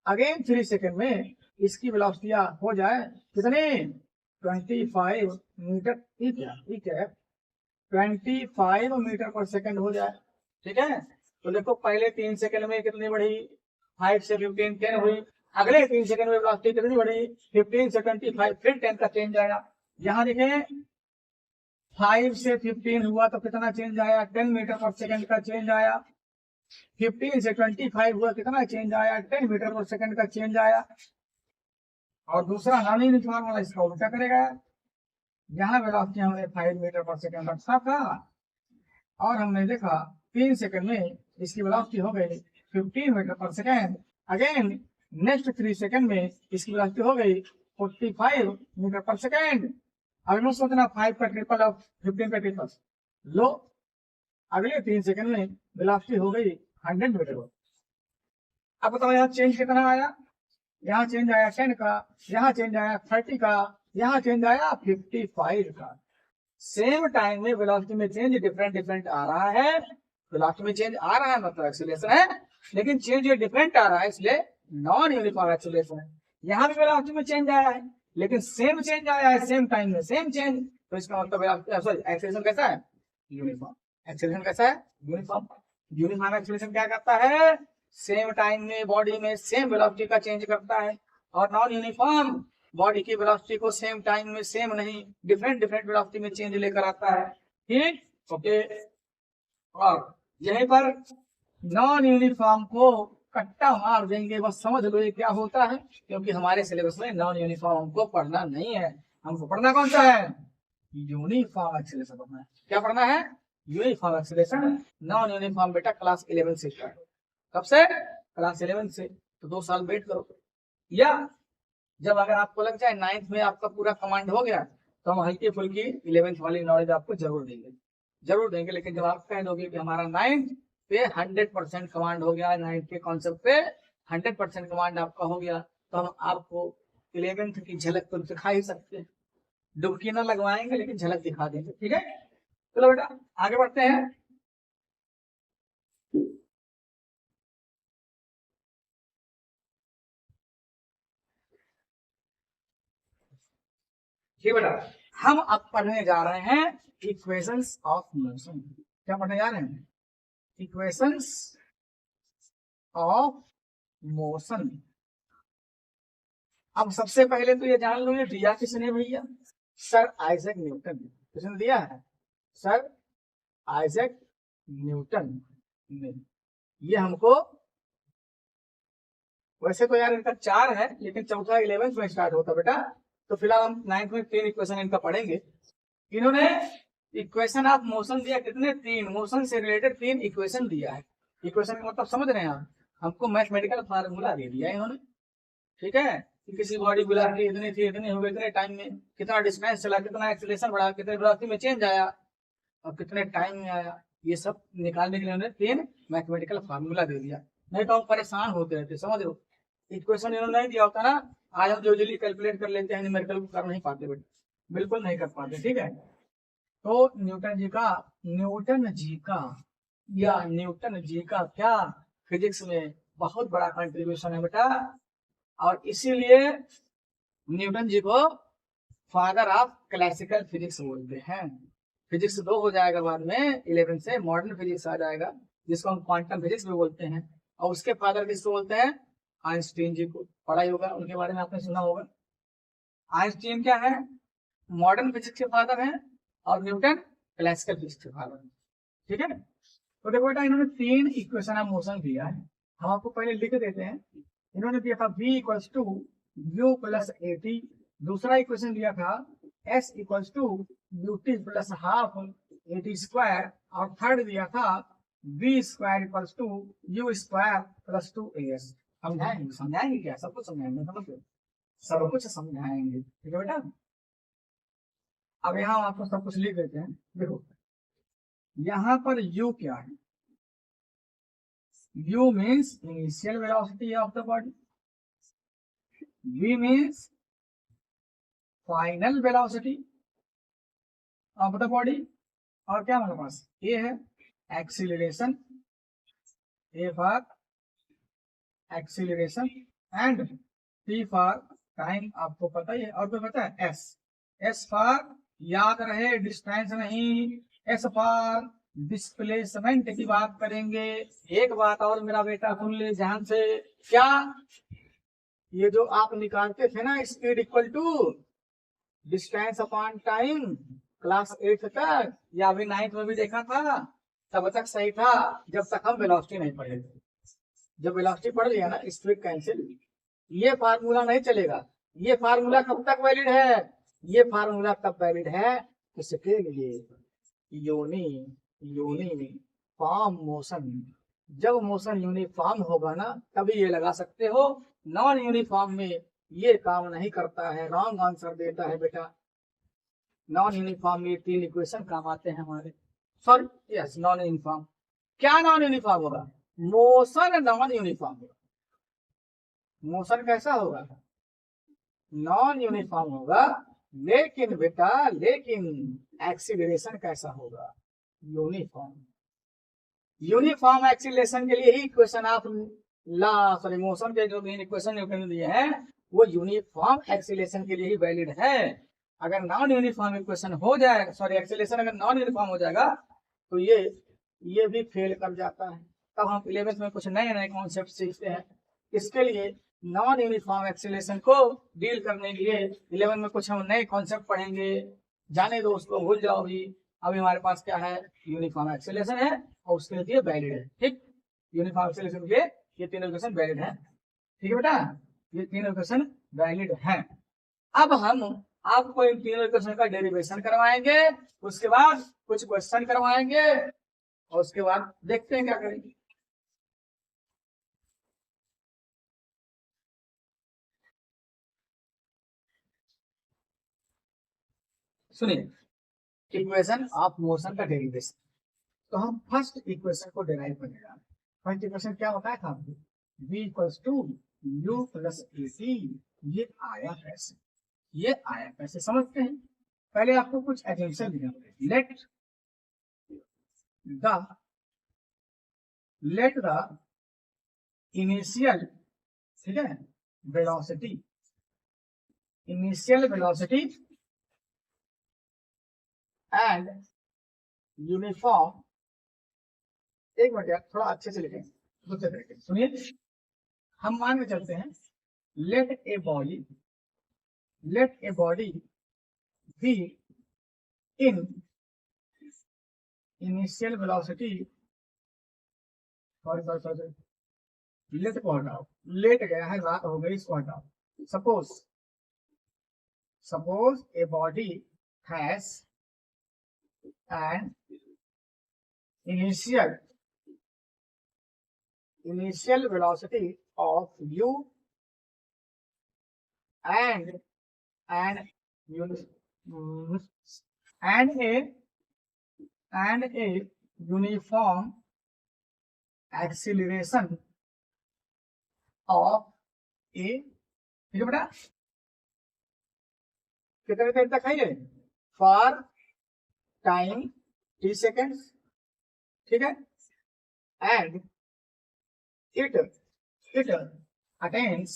Speaker 1: अगेन 3 सेकंड में इसकी वेलोसिटी हो जाए कितने 25 मीटर, ठीक है 25 मीटर पर सेकंड हो जाए, ठीक है। तो देखो पहले 3 सेकंड में कितनी बढ़ी, 5 से 15 10 हुई, अगले 3 सेकंड में वेलोसिटी कितनी बढ़ी, 15 से 25, फिर 10 का चेंज आया। यहाँ देखें 5 से 15 हुआ तो कितना चेंज आया, 10 मीटर पर सेकंड का चेंज आया। 15 से 25 हुआ कितना चेंज आया, 10 मीटर पर सेकंड का चेंज आया। और दूसरा नॉन यूनिफॉर्म वाला इसका उल्टा करेगा। यहाँ वेलोसिटी हमने 5 मीटर पर सेकंड रखा था और हमने देखा 3 सेकंड में इसकी वेलोसिटी हो गई 15 metre per second. Again next 3 second में इसकी वेलोसिटी हो गई 45 मीटर पर सेकंड। अब मैं सोचना 5 का ट्रिपल और 15 का ट्रिपल लो, अगले 3 सेकंड में वेलोसिटी हो गई 100 मीटर। अब बताओ यहाँ चेंज कितना आया, यहाँ चेंज आया 10 का, यहाँ चेंज आया 30 का, यहाँ चेंज आया 55 का। सेम टाइम में वेलोसिटी में चेंज डिफरेंट आ रहा है। वेलोसिटी में चेंज आ रहा है मतलब एक्सीलरेशन है, लेकिन चेंज ये डिफरेंट आ रहा है इसलिए नॉन यूनिफॉर्म एक्सीलरेशन है। यहाँ भी वेलोसिटी में चेंज आया है लेकिन सेम चेंज आया है, सेम टाइम में सेम चेंज, तो इसका मतलब सॉरी एक्सीलरेशन कैसा है, यूनिफॉर्म। एक्सीलरेशन कैसा है, यूनिफॉर्म। यूनिफॉर्म एक्सीलरेशन क्या करता है, सेम टाइम में बॉडी में सेम वेलोसिटी का चेंज करता है। और नॉन यूनिफॉर्म बॉडी की वेलोसिटी को सेम टाइम में सेम नहीं, डिफरेंट वेलोसिटी में चेंज लेकर आता है। ठीक, ओके। और यहीं पर नॉन यूनिफॉर्म को कट्टा मार देंगे, बस समझ लो ये क्या होता है, क्योंकि हमारे सिलेबस में नॉन यूनिफॉर्म हमको पढ़ना नहीं है। हमको पढ़ना कौन सा है, यूनिफॉर्म एक्सीलरेशन पढ़ना है। क्या पढ़ना है, यूनिफॉर्म एक्सीलरेशन। नॉन यूनिफॉर्म बेटा क्लास 11 से स्टार्ट, कब से, क्लास 11 से। तो 2 साल वेट करो, या जब अगर आपको लग जाए 9th में आपका पूरा कमांड हो गया तो हम हल्की फुल्की 11th वाली नॉलेज आपको जरूर देंगे। लेकिन जब आप कह दोगे कि हमारा 9th पे 100% कमांड हो गया, 9th के कॉन्सेप्ट पे 100% कमांड आपका हो गया, तो हम आपको 11th की झलक तो दिखा ही सकते हैं। डुबकी ना लगवाएंगे लेकिन झलक दिखा देंगे, ठीक है। चलो बेटा आगे बढ़ते हैं। ठीक बेटा, हम अब पढ़ने जा रहे हैं इक्वेशंस ऑफ मोशन। क्या पढ़ने जा रहे हैं, इक्वेशंस ऑफ मोशन। अब सबसे पहले तो ये जान लो ये दिया किसने भैया, सर आइजैक न्यूटन। किसने दिया है, सर आइजैक न्यूटन ने। ये हमको वैसे तो यार इनका 4 है लेकिन चौथा 11th में स्टार्ट होता बेटा, तो फिलहाल हम 9th में 3 इक्वेशन इनका पढ़ेंगे। इन्होंने इक्वेशन ऑफ मोशन दिया कितने, 3। मोशन से रिलेटेड 3 इक्वेशन दिया है। इक्वेशन का मतलब समझ रहे हैं आप, हमको मैथमेटिकल फार्मूला दे दिया है इन्होंने, ठीक है। कि किसी बॉडी वेलोसिटी इतनी थी, इतनी हो गई, इतने टाइम में कितना डिस्टेंस चला, कितना एक्सीलरेशन बढ़ा, कितने वेलोसिटी में चेंज आया और कितने टाइम में आया, ये सब निकालने के लिए उन्होंने 3 मैथमेटिकल फार्मूला दे दिया। नहीं तो हम परेशान होते रहते, समझ लो। इक्वेशन इन्होंने नहीं दिया होता ना, आज हम जो जल्दी कैलकुलेट कर लेते हैं, न्यूमेरिकल को कर नहीं पाते बेटा, बिल्कुल नहीं कर पाते, ठीक है। तो न्यूटन जी का क्या फिजिक्स में बहुत बड़ा कंट्रीब्यूशन है बेटा, और इसीलिए न्यूटन जी को फादर ऑफ क्लासिकल फिजिक्स बोलते हैं। फिजिक्स 2 हो जाएगा बाद में, 11 से मॉडर्न फिजिक्स आ जाएगा जिसको हम क्वांटम फिजिक्स भी बोलते हैं। और उसके फादर किसको बोलते हैं, आइंस्टीन जी को। पढ़ाई होगा उनके बारे में, आपने सुना होगा। आइंस्टीन क्या है, मॉडर्न फिजिक्स के फादर हैं, और न्यूटन क्लासिकल फिजिक्स के फादर हैं, ठीक है। तो देखो बेटा इन्होंने 3 इक्वेशन ऑफ मोशन दिया है, हम आपको पहले लिख देते हैं। इन्होंने दिया था v equals to u plus at, दूसरा इक्वेशन दिया था s equals to ut plus half at square, और थर्ड दिया था v square equals to u square plus 2as। समझाएंगे क्या, सब कुछ समझाएंगे, सब कुछ समझाएंगे, ठीक है बेटा। अब यहाँ आपको सब कुछ लिख देते हैं। देखो यहाँ पर u क्या है, u means initial velocity of the body, v means final velocity of the body, और क्या हमारे पास a है acceleration, a for acceleration and t for time, आपको पता ही है। और तो पता है s फॉर, याद रहे डिस्टेंस नहीं, s फॉर डिस्प्लेसमेंट की बात करेंगे। एक बात और मेरा बेटा सुन ले ध्यान से, क्या ये जो आप निकालते थे ना speed equal to distance upon time, class 8 तक या अभी 9th में भी देखा था, तब तक सही था जब तक हम वेलोसिटी नहीं पढ़े थे। जब वेलोसिटी पढ़ लिया ना, स्पीड कैंसिल, ये फार्मूला नहीं चलेगा। ये फार्मूला कब तक वैलिड है? ये फार्मूला तब वैलिड है इसके लिए यूनिफॉर्म मोशन। जब मोशन यूनिफॉर्म होगा ना तभी ये लगा सकते हो। नॉन यूनिफॉर्म में ये काम नहीं करता है, रॉन्ग आंसर देता है बेटा। नॉन यूनिफॉर्म में 3 इक्वेशन काम आते हैं हमारे। Sorry, yes, non uniform. क्या नॉन यूनिफॉर्म होगा? मोशन नॉन यूनिफॉर्म होगा। मोशन कैसा होगा? नॉन यूनिफॉर्म होगा। लेकिन बेटा, एक्सीलरेशन कैसा होगा? यूनिफॉर्म। यूनिफॉर्म एक्सीलरेशन के लिए ही इक्वेशन आप मोशन के जो मेन इक्वेशन दिए हैं वो यूनिफॉर्म एक्सीलरेशन के लिए ही वैलिड है। अगर नॉन यूनिफॉर्म इक्वेशन हो जाए, सॉरी एक्सीलरेशन अगर नॉन यूनिफॉर्म हो जाएगा तो ये भी फेल कर जाता है। तब हम 11th में कुछ नए नए कॉन्सेप्ट सीखते हैं। इसके लिए नॉन यूनिफॉर्म एक्सीलरेशन को डील करने के लिए 11th में कुछ हम नए कॉन्सेप्ट पढ़ेंगे। जाने दो, उसको भूल जाओ। अभी हमारे पास क्या है? यूनिफॉर्म एक्सीलरेशन है और उसके लिए वैलिड है। ठीक, यूनिफॉर्म एक्सीलरेशन के लिए ये तीनों इक्वेशन वैलिड है। ठीक है बेटा, ये तीनों इक्वेशन वैलिड है। अब हम आपको इन तीनों इक्वेशन का डेरिवेशन करवाएंगे, उसके बाद कुछ क्वेश्चन करवाएंगे और उसके बाद देखते हैं क्या करेंगे। सुनिए, इक्वेशन ऑफ मोशन का डेरिवेशन। तो हम फर्स्ट इक्वेशन को डेराइव करेगा। फर्स्ट इक्वेशन क्या होता है? v equals to u plus ac। ये आया कैसे? समझते हैं। पहले आपको कुछ एजम्पशन दिया, लेट द इनिशियल, ठीक है, वेलोसिटी एंड यूनिफॉर्म। एक मिनट यार, थोड़ा अच्छे से लिखें, दूसरे तरीके से सुनिए। हम मान के चलते हैं let a body be in initial velocity, let को हटाओ, लेट गया है, रात हो गई, इसको हटाओ। Suppose a body has an initial velocity of u and a uniform acceleration of a, ठीक है बेटा, कितने देर तक है ये? फॉर टाइम t seconds, ठीक है, एंड it attains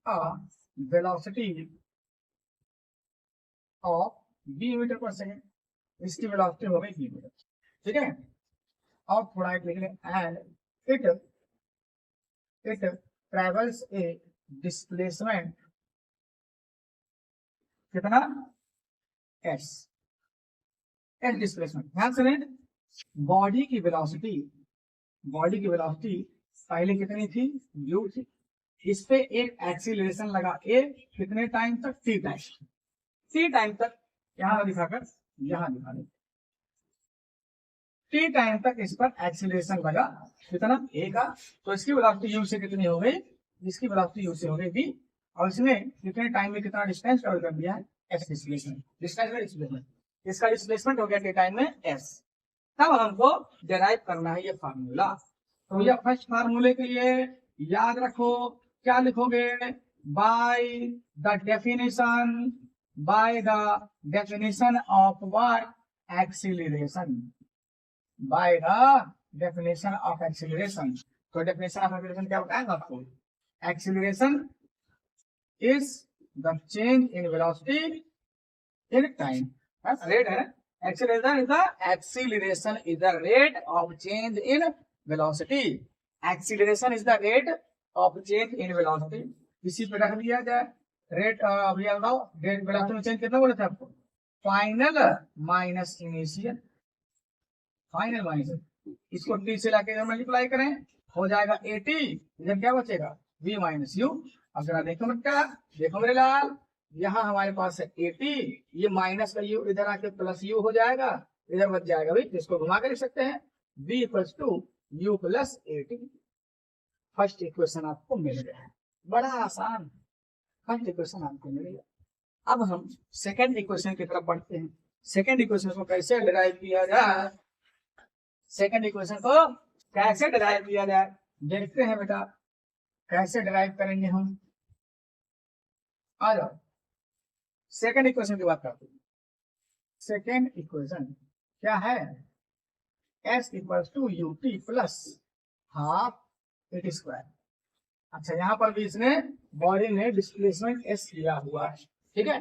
Speaker 1: a velocity of v metre per second. इसकी वेलोसिटी हो गई v मीटर, ठीक है। और थोड़ा एक लिख लें, and it travels a displacement, कितना? s displacement. ध्यान से लें, बॉडी की वेलोसिटी पहले कितनी थी? u थी। इस पे एक एक्सीलरेशन लगा a, कितने टाइम तक? t टाइम तक। यहां दिखाकर यहां दिखा दे, t टाइम तक इस पर एक्सीलरेशन लगा, कितना? a का। तो इसकी वेलोसिटी u से कितनी हो गई? इसकी वेलोसिटी u से हो गई v, और इसने कितने टाइम में कितना डिस्टेंस कवर कर दिया है? s displacement. इसका डिस्प्लेसमेंट हो गया टी टाइम में s। तब हमको डेराइव करना है ये फार्मूला। तो ये फर्स्ट फार्मूले के लिए याद रखो, क्या लिखोगे? By the definition of what? Acceleration. By the definition of acceleration. तो डेफिनेशन ऑफ एक्सीलरेशन क्या बताएगा आपको? Acceleration is the change in velocity in time. Rate है, acceleration is the rate of change in velocity। acceleration is the rate of change in velocity। इसी पे रख दिया जाए, रेट भैया बताओ, रेट वेलोसिटी में चेंज कितना बोले थे आपको? Final minus initial, final minus, इसको टी से लाके इधर मल्टीप्लाई करें, हो जाएगा 80, इधर क्या बचेगा? v minus you. अब जरा देखो बेटा, देखो मेरे लाल, यहाँ हमारे पास है 80, ये माइनस का यू इधर आके प्लस यू हो जाएगा, इधर बच जाएगा भाई, इसको घुमा कर लिख सकते हैं v equals to u plus 80। First equation आपको मिल गया है, बड़ा आसान, फर्स्ट इक्वेशन आपको मिल गया। अब हम सेकेंड इक्वेशन की तरफ बढ़ते हैं। सेकेंड इक्वेशन को कैसे डिराइव किया जाए, सेकेंड इक्वेशन को कैसे डिराइव किया जाए, देखते हैं बेटा, कैसे डिराइव करेंगे हम। आ जाओ, सेकेंड इक्वेशन की बात करते हैं। सेकेंड इक्वेशन क्या है? s equals to U T plus half a t square. अच्छा, यहाँ पर भी इसने बॉडी ने डिस्प्लेसमेंट s लिया हुआ है, ठीक है।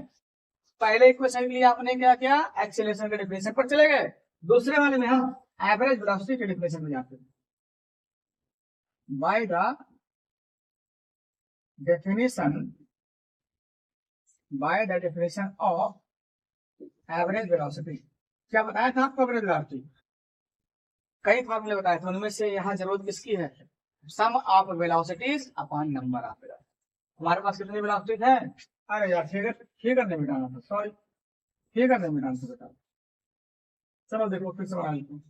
Speaker 1: पहले इक्वेशन के लिए आपने क्या किया? एक्सेलरेशन के डिफिनेशन पर चले गए, दूसरे वाले में हम एवरेज वेलोसिटी के डिफिनेशन में जाते हैं। By the definition, by the definition of average velocity, क्या बताया था आपको एवरेज वेलोसिटी? कई फॉर्मूले बताए थे, उनमें से यहाँ जरूरत किसकी है? Sum of velocities upon number of velocity. हमारे पास कितनी वेलोसिटीज है? अरे यार फिगर नहीं मिटाना था, सॉरी, फिगर नहीं मिटाना था बेटा। चलो देखो फिर से बना लेते हैं।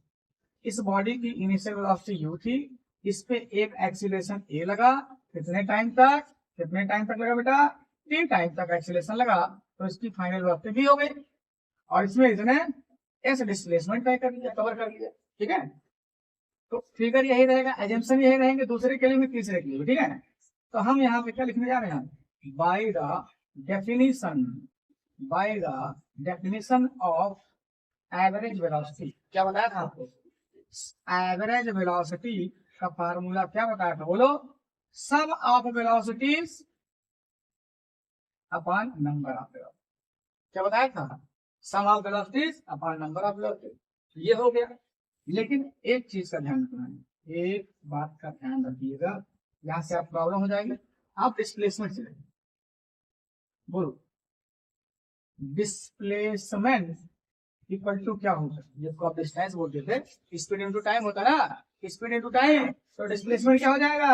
Speaker 1: इस बॉडी की इनिशियल वेलोसिटी u थी, इस पे एक एक्सीलरेशन a लगा, कितने टाइम तक? कितने टाइम तक लगा बेटा? t टाइम तक एक्सीलरेशन लगा, तो इसकी फाइनल वेलोसिटी भी हो गई, और इसमें इसने s डिस्प्लेसमेंट तय कर लिया, कवर कर लिया, ठीक है। तो फिगर यही रहेगा, एजम्पशन यही रहेंगे, दूसरे के लिए भी तीसरे के लिए भी, ठीक है। तो हम यहाँ पे क्या लिखने जा रहे हैं? By the definition, by the definition of average velocity, क्या बताया था आपको? एवरेज वेलोसिटी का फार्मूला क्या बताया था, बोलो? Sum of velocities upon number of velocity, क्या बताया था? Sum of velocities upon number of velocity, ये हो गया। लेकिन एक चीज का ध्यान रखना है, एक बात का ध्यान रखिएगा, यहाँ से आप प्रॉब्लम हो जाएगी। आप डिस्प्लेसमेंट से बोलो, डिस्प्लेसमेंट इक्वल टू क्या होगा? जिसको आप डिस्टेंस बोलते थे, स्पीड इनटू टाइम होता है ना, स्पीड इनटू टाइम, तो डिस्प्लेसमेंट क्या हो जाएगा?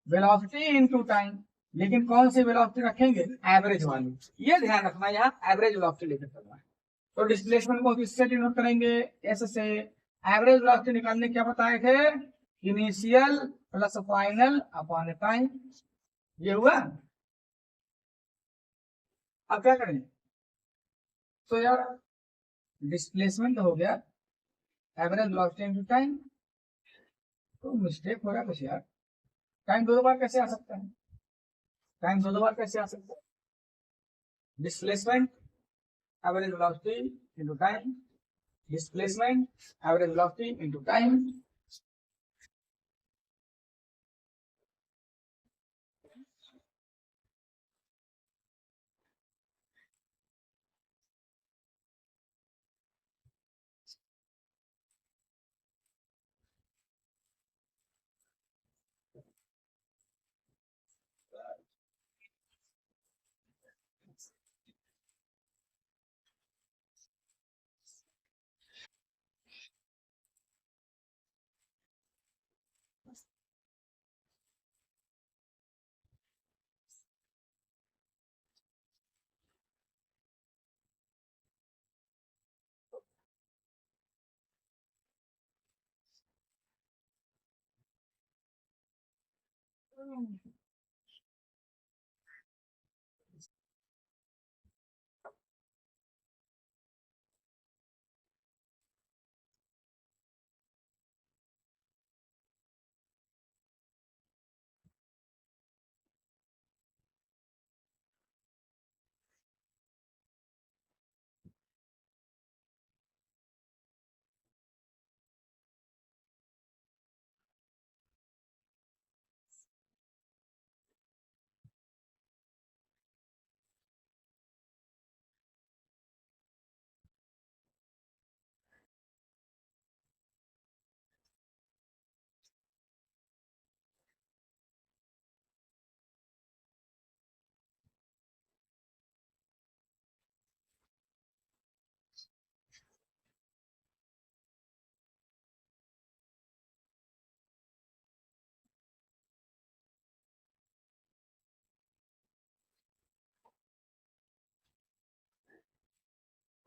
Speaker 1: Velocity into time. लेकिन कौन सी वेलोसिटी रखेंगे? एवरेज वाली, ये ध्यान रखना, यहाँ एवरेज वेलोसिटी लेकर चलना है। तो डिस्प्लेसमेंट को किससे डिनोट करेंगे? एस से। एवरेज वेलोसिटी निकालने क्या बताए थे? Initial plus final upon time, ये हुआ। अब क्या करेंगे? तो यार डिस्प्लेसमेंट हो गया एवरेज वेलोसिटी इनटू टाइम, तो मिस्टेक हो रहा है कुछ यार। टाइम दो बार कैसे आ सकता है? टाइम दो बार कैसे आ सकता है? Displacement average velocity into time, displacement average velocity into time.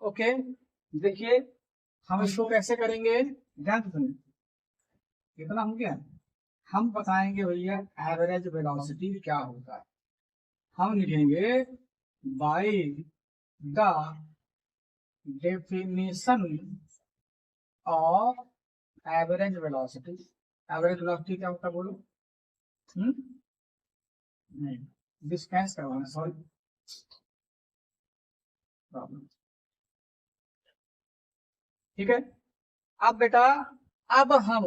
Speaker 1: Okay, देखिए हम इसको कैसे करेंगे, ध्यान से सुनिए। कितना हो गया, हम बताएंगे भैया एवरेज वेलोसिटी क्या होता है। हम लिखेंगे by the definition of average velocity. Average velocity क्या होता है बोलो? नहीं, डिस्टेंस करवाना, सॉरी प्रॉब्लम। ठीक है, अब बेटा अब हम,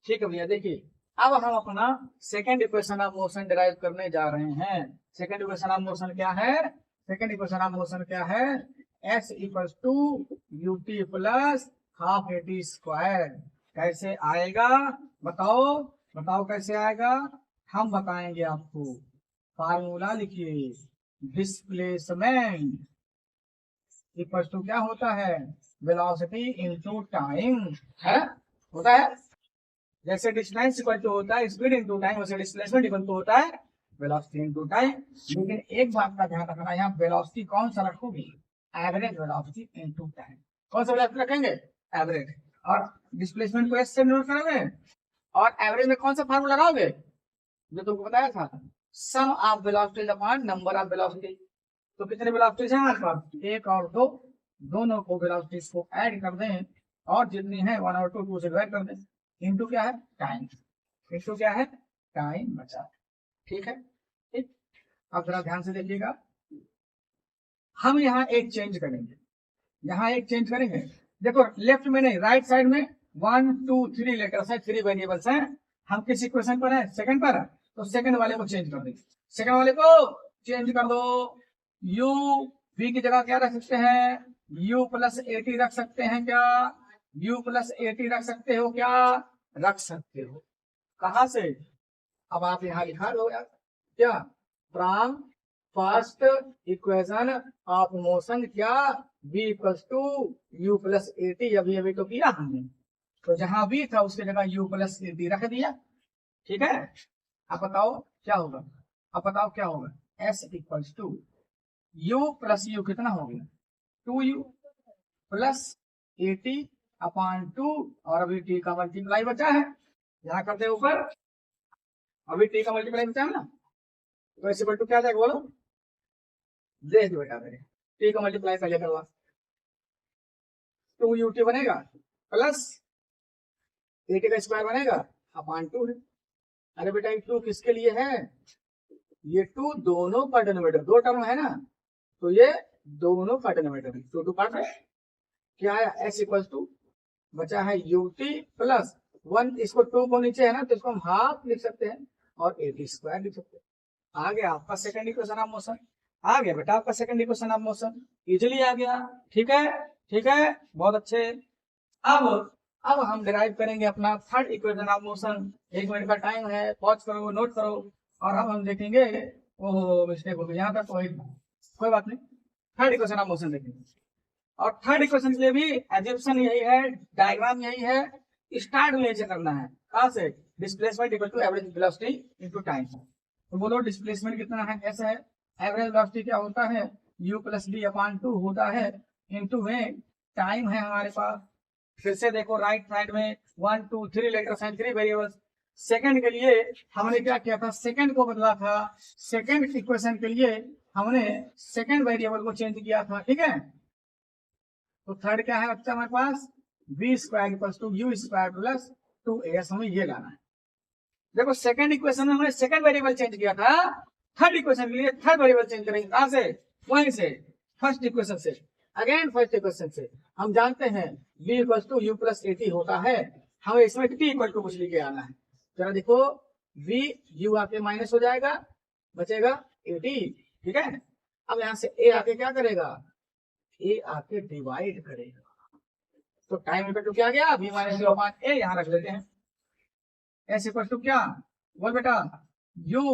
Speaker 1: ठीक है भैया, देखिए अब हम अपना second equation of motion derive करने जा रहे हैं। सेकेंड इक्वेशन ऑफ मोशन क्या है? सेकेंड इक्वेशन ऑफ मोशन क्या है? s equals to U T plus half A T square. कैसे आएगा बताओ, बताओ कैसे आएगा? हम बताएंगे आपको। फार्मूला लिखिए, डिस्प्लेसमेंट इक्वल्स टू क्या होता है? वेलोसिटी इनटू टाइम है, होता है। जैसे डिस्टेंस इक्वल टू होता है स्पीड इनटू टाइम, वैसे डिस्प्लेसमेंट इक्वल टू होता है वेलोसिटी इनटू टाइम। लेकिन एक बात का ध्यान रखना, यहाँ वेलोसिटी कौन सा रखोगे? Average velocity into time. कौन सा वेलोसिटी रखेंगे? एवरेज। और डिस्प्लेसमेंट को एस से नोट करोगे, और एवरेज में कौन सा फार्मूला लगाओगे जो तुमको बताया था? Sum of velocity upon number of velocity. तो कितने वेलोसिटीज हैं हमारे पास? एक और दो, दोनों को वेलोसिटीज को ऐड कर दें और जितनी है 1 और 2 से डिवाइड कर दें। इनटू क्या है? टाइम। इनटू क्या है? टाइम बचा। ठीक है, ठीक। अब जरा ध्यान से देखिएगा, हम यहाँ एक चेंज करेंगे, यहाँ एक चेंज करेंगे। देखो लेफ्ट में नहीं, राइट साइड में 1 2 3 लेटर्स है, 3 वेरिएबल्स हैं। हम किस इक्वेशन पर है? सेकंड पर है, तो सेकंड वाले को चेंज कर देंगे। सेकंड वाले को चेंज कर दो। u v की जगह क्या रख सकते हैं? u प्लस ए टी रख सकते हैं क्या? u प्लस ए टी रख सकते हो क्या? रख सकते हो। कहां से? अब आप यहां लिखा लो यार, क्या? From first equation of motion, क्या? v equals to u plus a t. अभी अभी तो किया हमने, तो जहां v था उसकी जगह u प्लस ए टी रख दिया। ठीक है, अब बताओ क्या होगा? अब बताओ क्या होगा? s equals to u plus u कितना हो गया? 2u plus a T upon 2, और अभी t का मल्टीप्लाई बचा है, यहाँ करते हैं ऊपर। अभी t का मल्टीप्लाई बचा है ना, तो इस इक्वल टू क्या जाएगा बोलो? देख दो बेटा मेरे, t का मल्टीप्लाई पहले करवा, 2ut बनेगा प्लस ए टी का स्क्वायर बनेगा अपॉन 2 है। अरे बेटा 2 किसके लिए है? ये 2 दोनों का डिनोमिनेटर, दो टर्म है ना, तो ये दोनों का डिनोमिनेटर है, 2 पार्ट है। क्या है? s इक्वल टू बचा है ut प्लस 1, इसको 2 को नीचे है ना, तो इसको हम हाफ लिख सकते हैं और ए टी स्क्वायर लिख सकते हैं। आ गया आपका सेकंड इक्वेशन ऑफ मोशन, आ गया बेटा आपका second equation of motion, easily आ गया। ठीक है, ठीक है, बहुत अच्छे। अब हम डिराइव करेंगे अपना third equation of motion. 1 minute का टाइम है, पॉज करो, नोट करो, और अब हम देखेंगे। ओहो मिस्टेक हो गई यहाँ तक, कोई बात नहीं। थर्ड इक्वेशन ऑफ मोशन देखेंगे, और थर्ड इक्वेशन के लिए भी एजम्पशन यही है, डायग्राम यही है। स्टार्ट में ऐसे करना है, कहां से? Displacement equal to average velocity into time. तो बोलो डिस्प्लेसमेंट कितना है? ऐसा है। एवरेज वेलोसिटी क्या होता है? u प्लस डी अपॉन 2 होता है, इनटू में टाइम है हमारे पास। फिर से देखो राइट साइड में 1 2 3 लेटर्स हैं, 3 वेरिएबल्स। सेकंड के लिए हमने क्या किया था? सेकंड को बदला था। सेकंड इक्वेशन के लिए हमने सेकंड वेरिएबल को चेंज किया था। ठीक है, तो थर्ड क्या है बच्चा हमारे पास? v square equals to u square plus 2as, हमें ये लाना है। देखो सेकंड इक्वेशन में हमने सेकंड वेरिएबल चेंज किया था, थर्ड इक्वेशन के लिए थर्ड वेरिएबल चेंज करेंगे। कहां से? वहीं से, फर्स्ट इक्वेशन से। अगेन फर्स्ट इक्वेशन से हम जानते हैं v equals to u plus a t होता है, हमें इसमें t इक्वल टू कुछ लेके आना है। जरा देखो, v u आके माइनस हो जाएगा, बचेगा ए टी। ठीक है, अब यहाँ से a आके क्या करेगा? ए आके डिवाइड करेगा, तो टाइम इक्वल टू क्या आ गया? v माइनस यू अपॉन ए, यहाँ रख लेते हैं। एस इक्वल टू क्या? बोल बेटा, u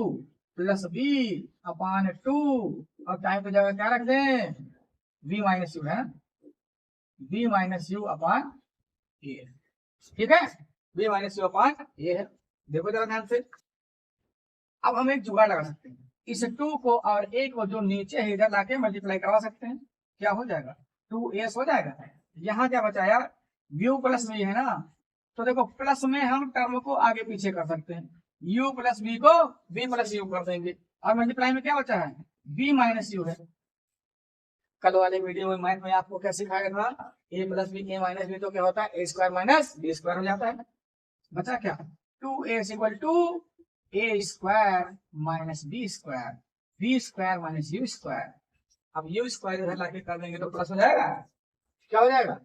Speaker 1: प्लस बी अपॉन 2, और टाइम की जगह क्या रख दें? v माइनस यू है, v माइनस यू अपॉन ए। ठीक है, v माइनस यू अपॉन ए है। देखो जरा ध्यान से, अब हम एक जुगाड़ लगा सकते हैं। इस 2 को और 1 को जो नीचे है इधर लाके मल्टीप्लाई करवा सकते हैं, क्या हो जाएगा 2s हो जाएगा। यहाँ क्या बचा यार, u प्लस v है ना, तो देखो प्लस में हम टर्म को आगे पीछे कर सकते हैं, u प्लस v को v प्लस u कर देंगे, और मल्टीप्लाई में क्या बचा है v माइनस u है। कल वाले वीडियो में मैथ में आपको क्या सिखाया था, a plus b a minus b तो क्या होता है a square minus b square हो जाता है। बचा क्या 2a equal to a square minus b square, b square minus u square. अब यू स्क्वायर इधर लाके कर देंगे तो प्लस हो जाएगा, क्या हो जाएगा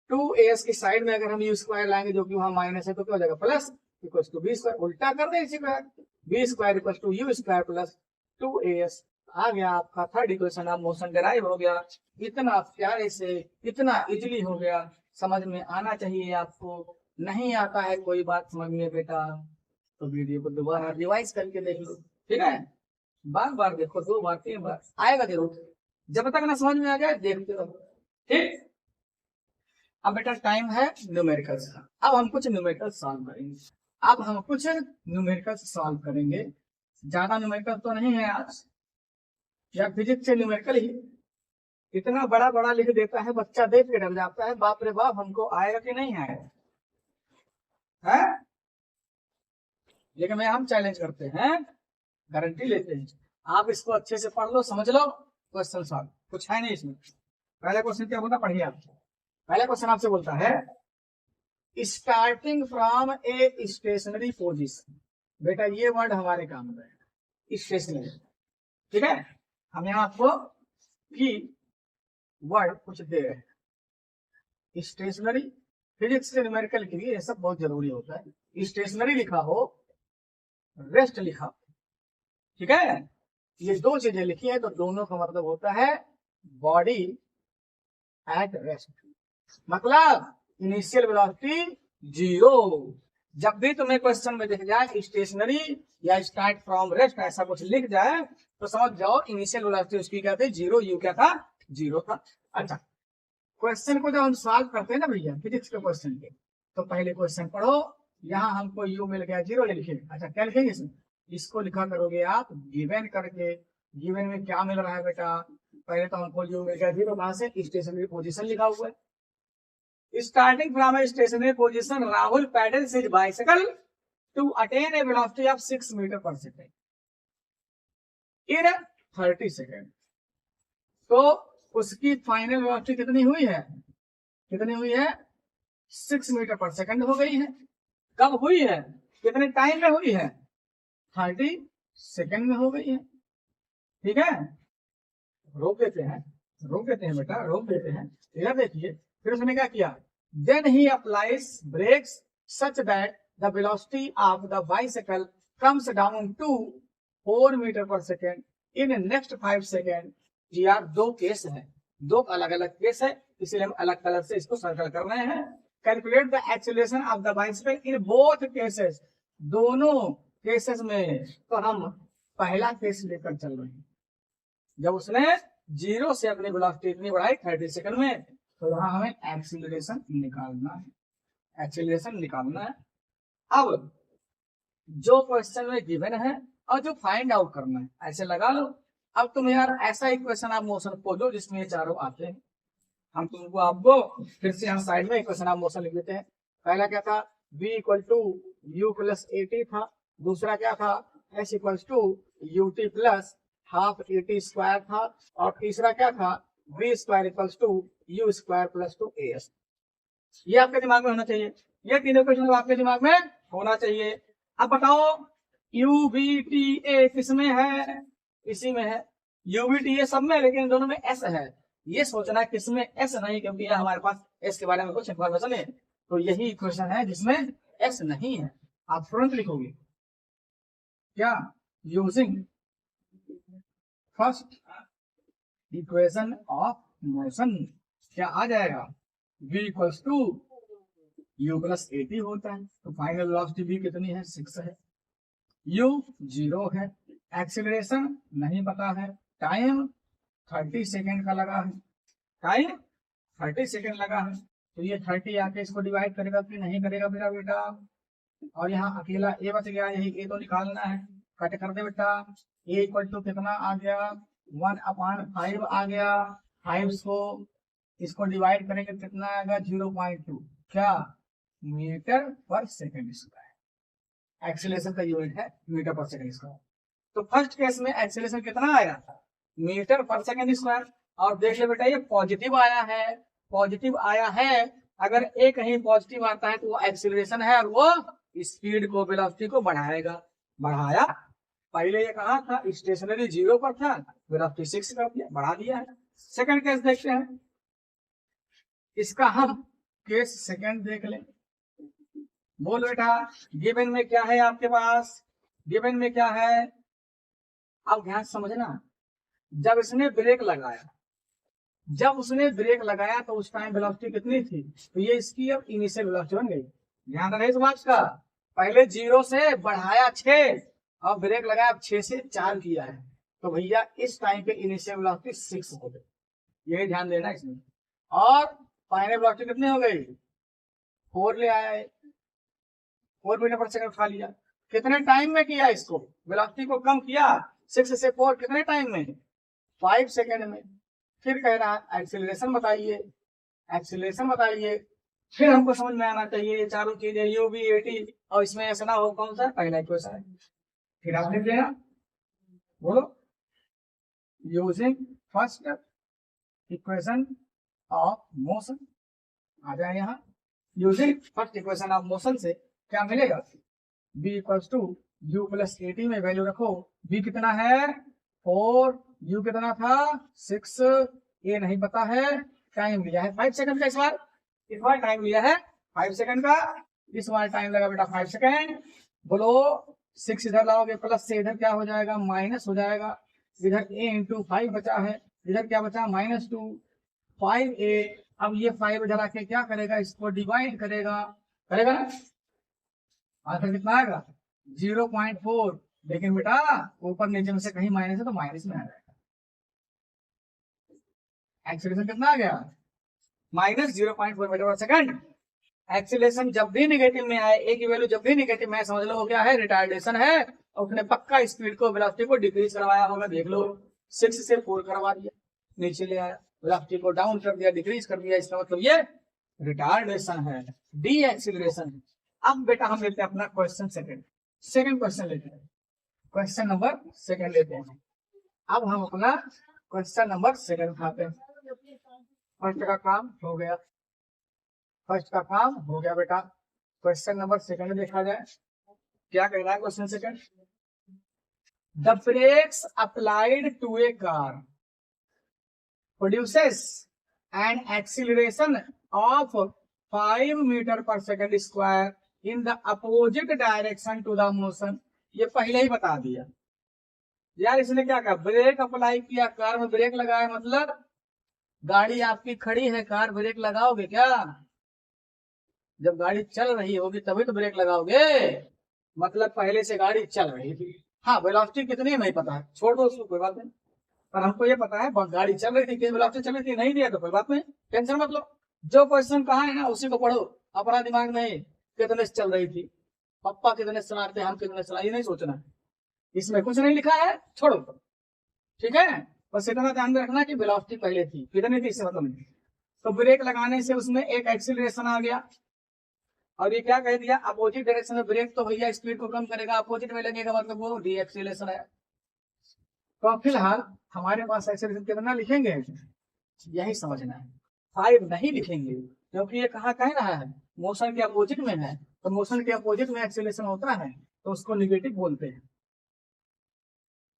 Speaker 1: 2as की साइड में अगर हम यू स्क्वायर लाएंगे जो कि वहां माइनस है तो क्या हो जाएगा plus equal to b square, उल्टा कर दें इसी बार b square equal to u square plus 2as। आ गया आपका third equation of motion derive हो गया। इतना प्यारे से, इतना इजीली हो गया, समझ में आना चाहिए आपको। नहीं आता है कोई बात समझ में बेटा तो वीडियो को दोबारा रिवाइज करके देख लो, ठीक है, बार बार देखो, 2 बार 3 बार आएगा जरूर, जब तक ना समझ में आ जाए देखते रहो, ठीक। अब बेटा टाइम है न्यूमेरिकल्स का, अब हम कुछ न्यूमेरिकल सॉल्व करेंगे, ज्यादा न्यूमेरिकल तो नहीं है आज, या फिजिक्स से न्यूमेरिकल ही इतना बड़ा बड़ा लिख देता है बच्चा, देख के डर जाता है, बाप रे बाप हमको आएगा कि नहीं आएगा है? लेकिन मैं हम चैलेंज करते हैं, गारंटी लेते हैं, आप इसको अच्छे से पढ़ लो, समझ लो, क्वेश्चन सॉल्व कुछ है नहीं इसमें। पहला क्वेश्चन क्या बोलता पढ़िए आप। पहला क्वेश्चन आपसे बोलता है starting from a stationary position. बेटा ये वर्ड हमारे काम में है स्टेशनरी, ठीक है, हम यहाँ आपको की वर्ड कुछ दे रहे हैं। स्टेशनरी फिजिक्स से न्यूमेरिकल के लिए ये सब बहुत जरूरी होता है। स्टेशनरी लिखा हो, रेस्ट लिखा हो, ठीक है, ये 2 चीजें लिखी है तो दोनों का मतलब होता है बॉडी एट रेस्ट, मतलब इनिशियल वेलोसिटी 0। जब भी तुम्हें क्वेश्चन में दिख जाए स्टेशनरी या स्टार्ट फ्रॉम रेस्ट ऐसा कुछ लिख जाए तो समझ जाओ इनिशियल वेलोसिटी उसकी क्या थी 0, यू क्या था 0 था। अच्छा, क्वेश्चन को जब हम सॉल्व करते हैं ना भैया फिजिक्स के क्वेश्चन के, तो पहले क्वेश्चन पढ़ो, यहाँ हमको u मिल गया 0 लिखे। अच्छा क्या लिखेंगे इसमें, इसको लिखा करोगे आप गिवन करके, गिवन में क्या मिल रहा है बेटा, पहले तो हमको u मिल गया 0, कहां से स्टेशनरी पोजीशन लिखा हुआ है। Starting from a stationary position Rahul pedals his bicycle to attain a velocity of 6 metre per second in 30 second. तो उसकी फाइनल वेलोसिटी कितनी हुई है, 6 मीटर पर सेकंड हो गई है। कब हुई है, कितने टाइम में हुई है 30 सेकंड में हो गई है, ठीक है। रोक देते हैं बेटा, रोक देते हैं। इधर देखिए फिर उसने क्या किया, then he applies brakes such that the velocity of the bicycle comes down to 4 metre per second in next 5 second. यार 2 केस है, 2 अलग अलग केस है, इसलिए हम अलग कलर से इसको सर्कल कर रहे हैं। Calculate the acceleration of the bicycle in both cases, दोनों केसेस में तो हम पहला केस लेकर चल रहे हैं। जब उसने 0 से अपनी वेलोसिटी इतनी बढ़ाई 30 सेकंड में, तो यहाँ हमें एक्सीलरेशन निकालना है। अब जो क्वेश्चन में गिवन है और जो फाइंड आउट करना है ऐसे लगा लो। अब तुम यार ऐसा इक्वेशन ऑफ मोशन खोलो जिसमें ये चारों आते हैं, हम तुमको आपको फिर से यहाँ साइड में इक्वेशन ऑफ मोशन लिख देते हैं। पहला क्या था v equal to u plus a t था, दूसरा क्या था s equal to U T plus half A T square था, और तीसरा क्या था v square equal to u square plus 2as। ये आपके दिमाग में होना चाहिए, ये तीनों क्वेश्चन आपके दिमाग में होना चाहिए। अब बताओ यू वी टी ए किसमें है, इसी में है, यू वी टी ए सब में, लेकिन दोनों में s है। ये सोचना है किसमें s नहीं, क्योंकि यह हमारे पास s के बारे में कुछ इन्फॉर्मेशन है, तो यही क्वेश्चन है जिसमें s नहीं है। आप तुरंत लिखोगे क्या, using first equation of motion क्या आ जाएगा, v equals to u plus a t होता है, तो फाइनल वेलोसिटी v कितनी है 6 है, u 0 है, एक्सीलरेशन नहीं पता है, टाइम 30 सेकेंड का लगा है, टाइम 30 सेकेंड लगा है, तो ये 30 आके इसको डिवाइड करेगा कि नहीं करेगा मेरा बेटा, और यहाँ अकेला a बच गया, यही a तो निकालना है, कट कर दे बेटा, ए इक्वल टू कितना आ गया 1/5 आ गया, 5 को इसको डिवाइड करेंगे कितना आएगा 0.2, क्या metre per second square. Acceleration का यूनिट है मीटर पर सेकेंड स्क्वायर। तो फर्स्ट केस में एक्सीलरेशन कितना आया मीटर पर सेकेंड स्क्वायर। और देख ले बेटा ये पॉजिटिव आया है, पॉजिटिव आया है, अगर एक कहीं पॉजिटिव आता है तो वो एक्सीलरेशन है और वो स्पीड को वेलोसिटी को बढ़ाएगा। बढ़ाया, पहले ये कहा था स्टेशनरी 0 पर था, वेलोसिटी 6 कर दिया, बढ़ा दिया है। सेकंड केस देखते हैं, इसका हम केस सेकंड देख लें। बोल बेटा गिवन में क्या है आपके पास, गिवन में क्या है। अब ध्यान समझना, जब इसने ब्रेक लगाया, जब उसने ब्रेक लगाया तो उस टाइम वेलोसिटी कितनी थी, तो ये इसकी अब इनिशियल वेलोसिटी बन गई। ध्यान रहे इस बात का, पहले 0 से बढ़ाया 6, अब ब्रेक लगाया 6 से 4 किया है, तो भैया इस टाइम पे इनिशियल वेलोसिटी 6 हो गई, यही ध्यान देना इसमें। और फाइनल वेलोसिटी कितनी हो गई 4 ले आया है, 4 मीटर पर सेकंड उठा लिया। कितने टाइम में किया इसको, वेलोसिटी को कम किया 6 से 4 कितने टाइम में 5 सेकंड में। फिर कह रहा है एक्सीलरेशन बताइए, एक्सीलरेशन बताइए। फिर हमको समझ में आना चाहिए ये चारों चीजें यू बी ए टी, और इसमें ऐसा ना हो कौन सा पहला इक्वेशन है। फिर आप लिख देना, बोलो using first equation of motion, आ जाए यहाँ। Using first equation of motion से क्या मिलेगा, b equals to u plus a t में वैल्यू रखो, b कितना है 4, u कितना था 6, a नहीं पता है, टाइम लिया है 5 सेकंड का, इस बार टाइम लिया है 5 सेकंड का, इस बार टाइम लगा बेटा 5 सेकंड। बोलो 6 इधर लाओगे प्लस से इधर क्या हो जाएगा माइनस हो जाएगा, इधर a इंटू 5 बचा है, इधर क्या बचा -2 5a। अब ये 5 इधर आके क्या करेगा, इसको डिवाइड करेगा, करेगा ना, आंसर कितना आएगा 0.4। लेकिन बेटा ऊपर नीचे में से कहीं माइनस है तो माइनस में आ जाएगा, एक्सीलरेशन कितना आ गया -0.4 मीटर पर सेकंड। एक्सीलरेशन जब भी निगेटिव में आए, ए की वैल्यू जब भी निगेटिव में आए, समझ लो वो क्या है रिटार्डेशन है, और उसने पक्का स्पीड को वेलोसिटी को डिक्रीज करवाया होगा। देख लो 6 से 4 करवा दिया, नीचे ले आया, वेलोसिटी को डाउन कर दिया, डिक्रीज कर दिया, इसका मतलब ये रिटार्डेशन है, डी एक्सीलरेशन है। अब बेटा हम लेते हैं अपना क्वेश्चन सेकंड, सेकंड क्वेश्चन लेते हैं, क्वेश्चन नंबर सेकंड लेते हैं। अब हम अपना क्वेश्चन नंबर सेकंड उठाते हैं। फर्स्ट का काम हो गया, फर्स्ट का काम हो गया बेटा, क्वेश्चन नंबर सेकंड देखा जाए क्या कह रहा है question second. The brakes applied to a car produces an acceleration of 5 metre per second square in the opposite direction to the motion. ये पहले ही बता दिया यार, इसने क्या कहा, ब्रेक अप्लाई किया, कार में ब्रेक लगाया, मतलब गाड़ी आपकी खड़ी है, कार ब्रेक लगाओगे क्या, जब गाड़ी चल रही होगी तभी तो ब्रेक लगाओगे, मतलब पहले से गाड़ी चल रही थी। हाँ वेलोसिटी कितनी नहीं पता है, छोड़ दो उसको कोई बात नहीं, पर हमको ये पता है गाड़ी चल रही थी, किस वेलोसिटी चल रही थी, नहीं दिया तो कोई बात नहीं, टेंशन मत लो, जो क्वेश्चन कहा है ना उसी को पढ़ो, अपना दिमाग नहीं कितने से चल रही थी, पप्पा कितने चलाते हम कितने चला, ये नहीं सोचना, इसमें कुछ नहीं लिखा है, छोड़ो, ठीक है। बस इतना ध्यान रखना कि वेलोसिटी पहले थी कितनी थी, इससे मतलब नहीं। तो ब्रेक लगाने से उसमें एक एक्सीलरेशन आ गया, और ये क्या कह दिया अपोजिट डायरेक्शन में ब्रेक, तो भैया स्पीड को कम करेगा, अपोजिट में लगेगा, मतलब वो डी एक्सीलरेशन है। तो फिलहाल हमारे पास एक्सीलरेशन कितना लिखेंगे, यही समझना है, 5 नहीं लिखेंगे, क्योंकि ये कहाँ कह रहा है मोशन के अपोजिट में है, तो मोशन के अपोजिट में एक्सीलरेशन होता है तो उसको निगेटिव बोलते हैं,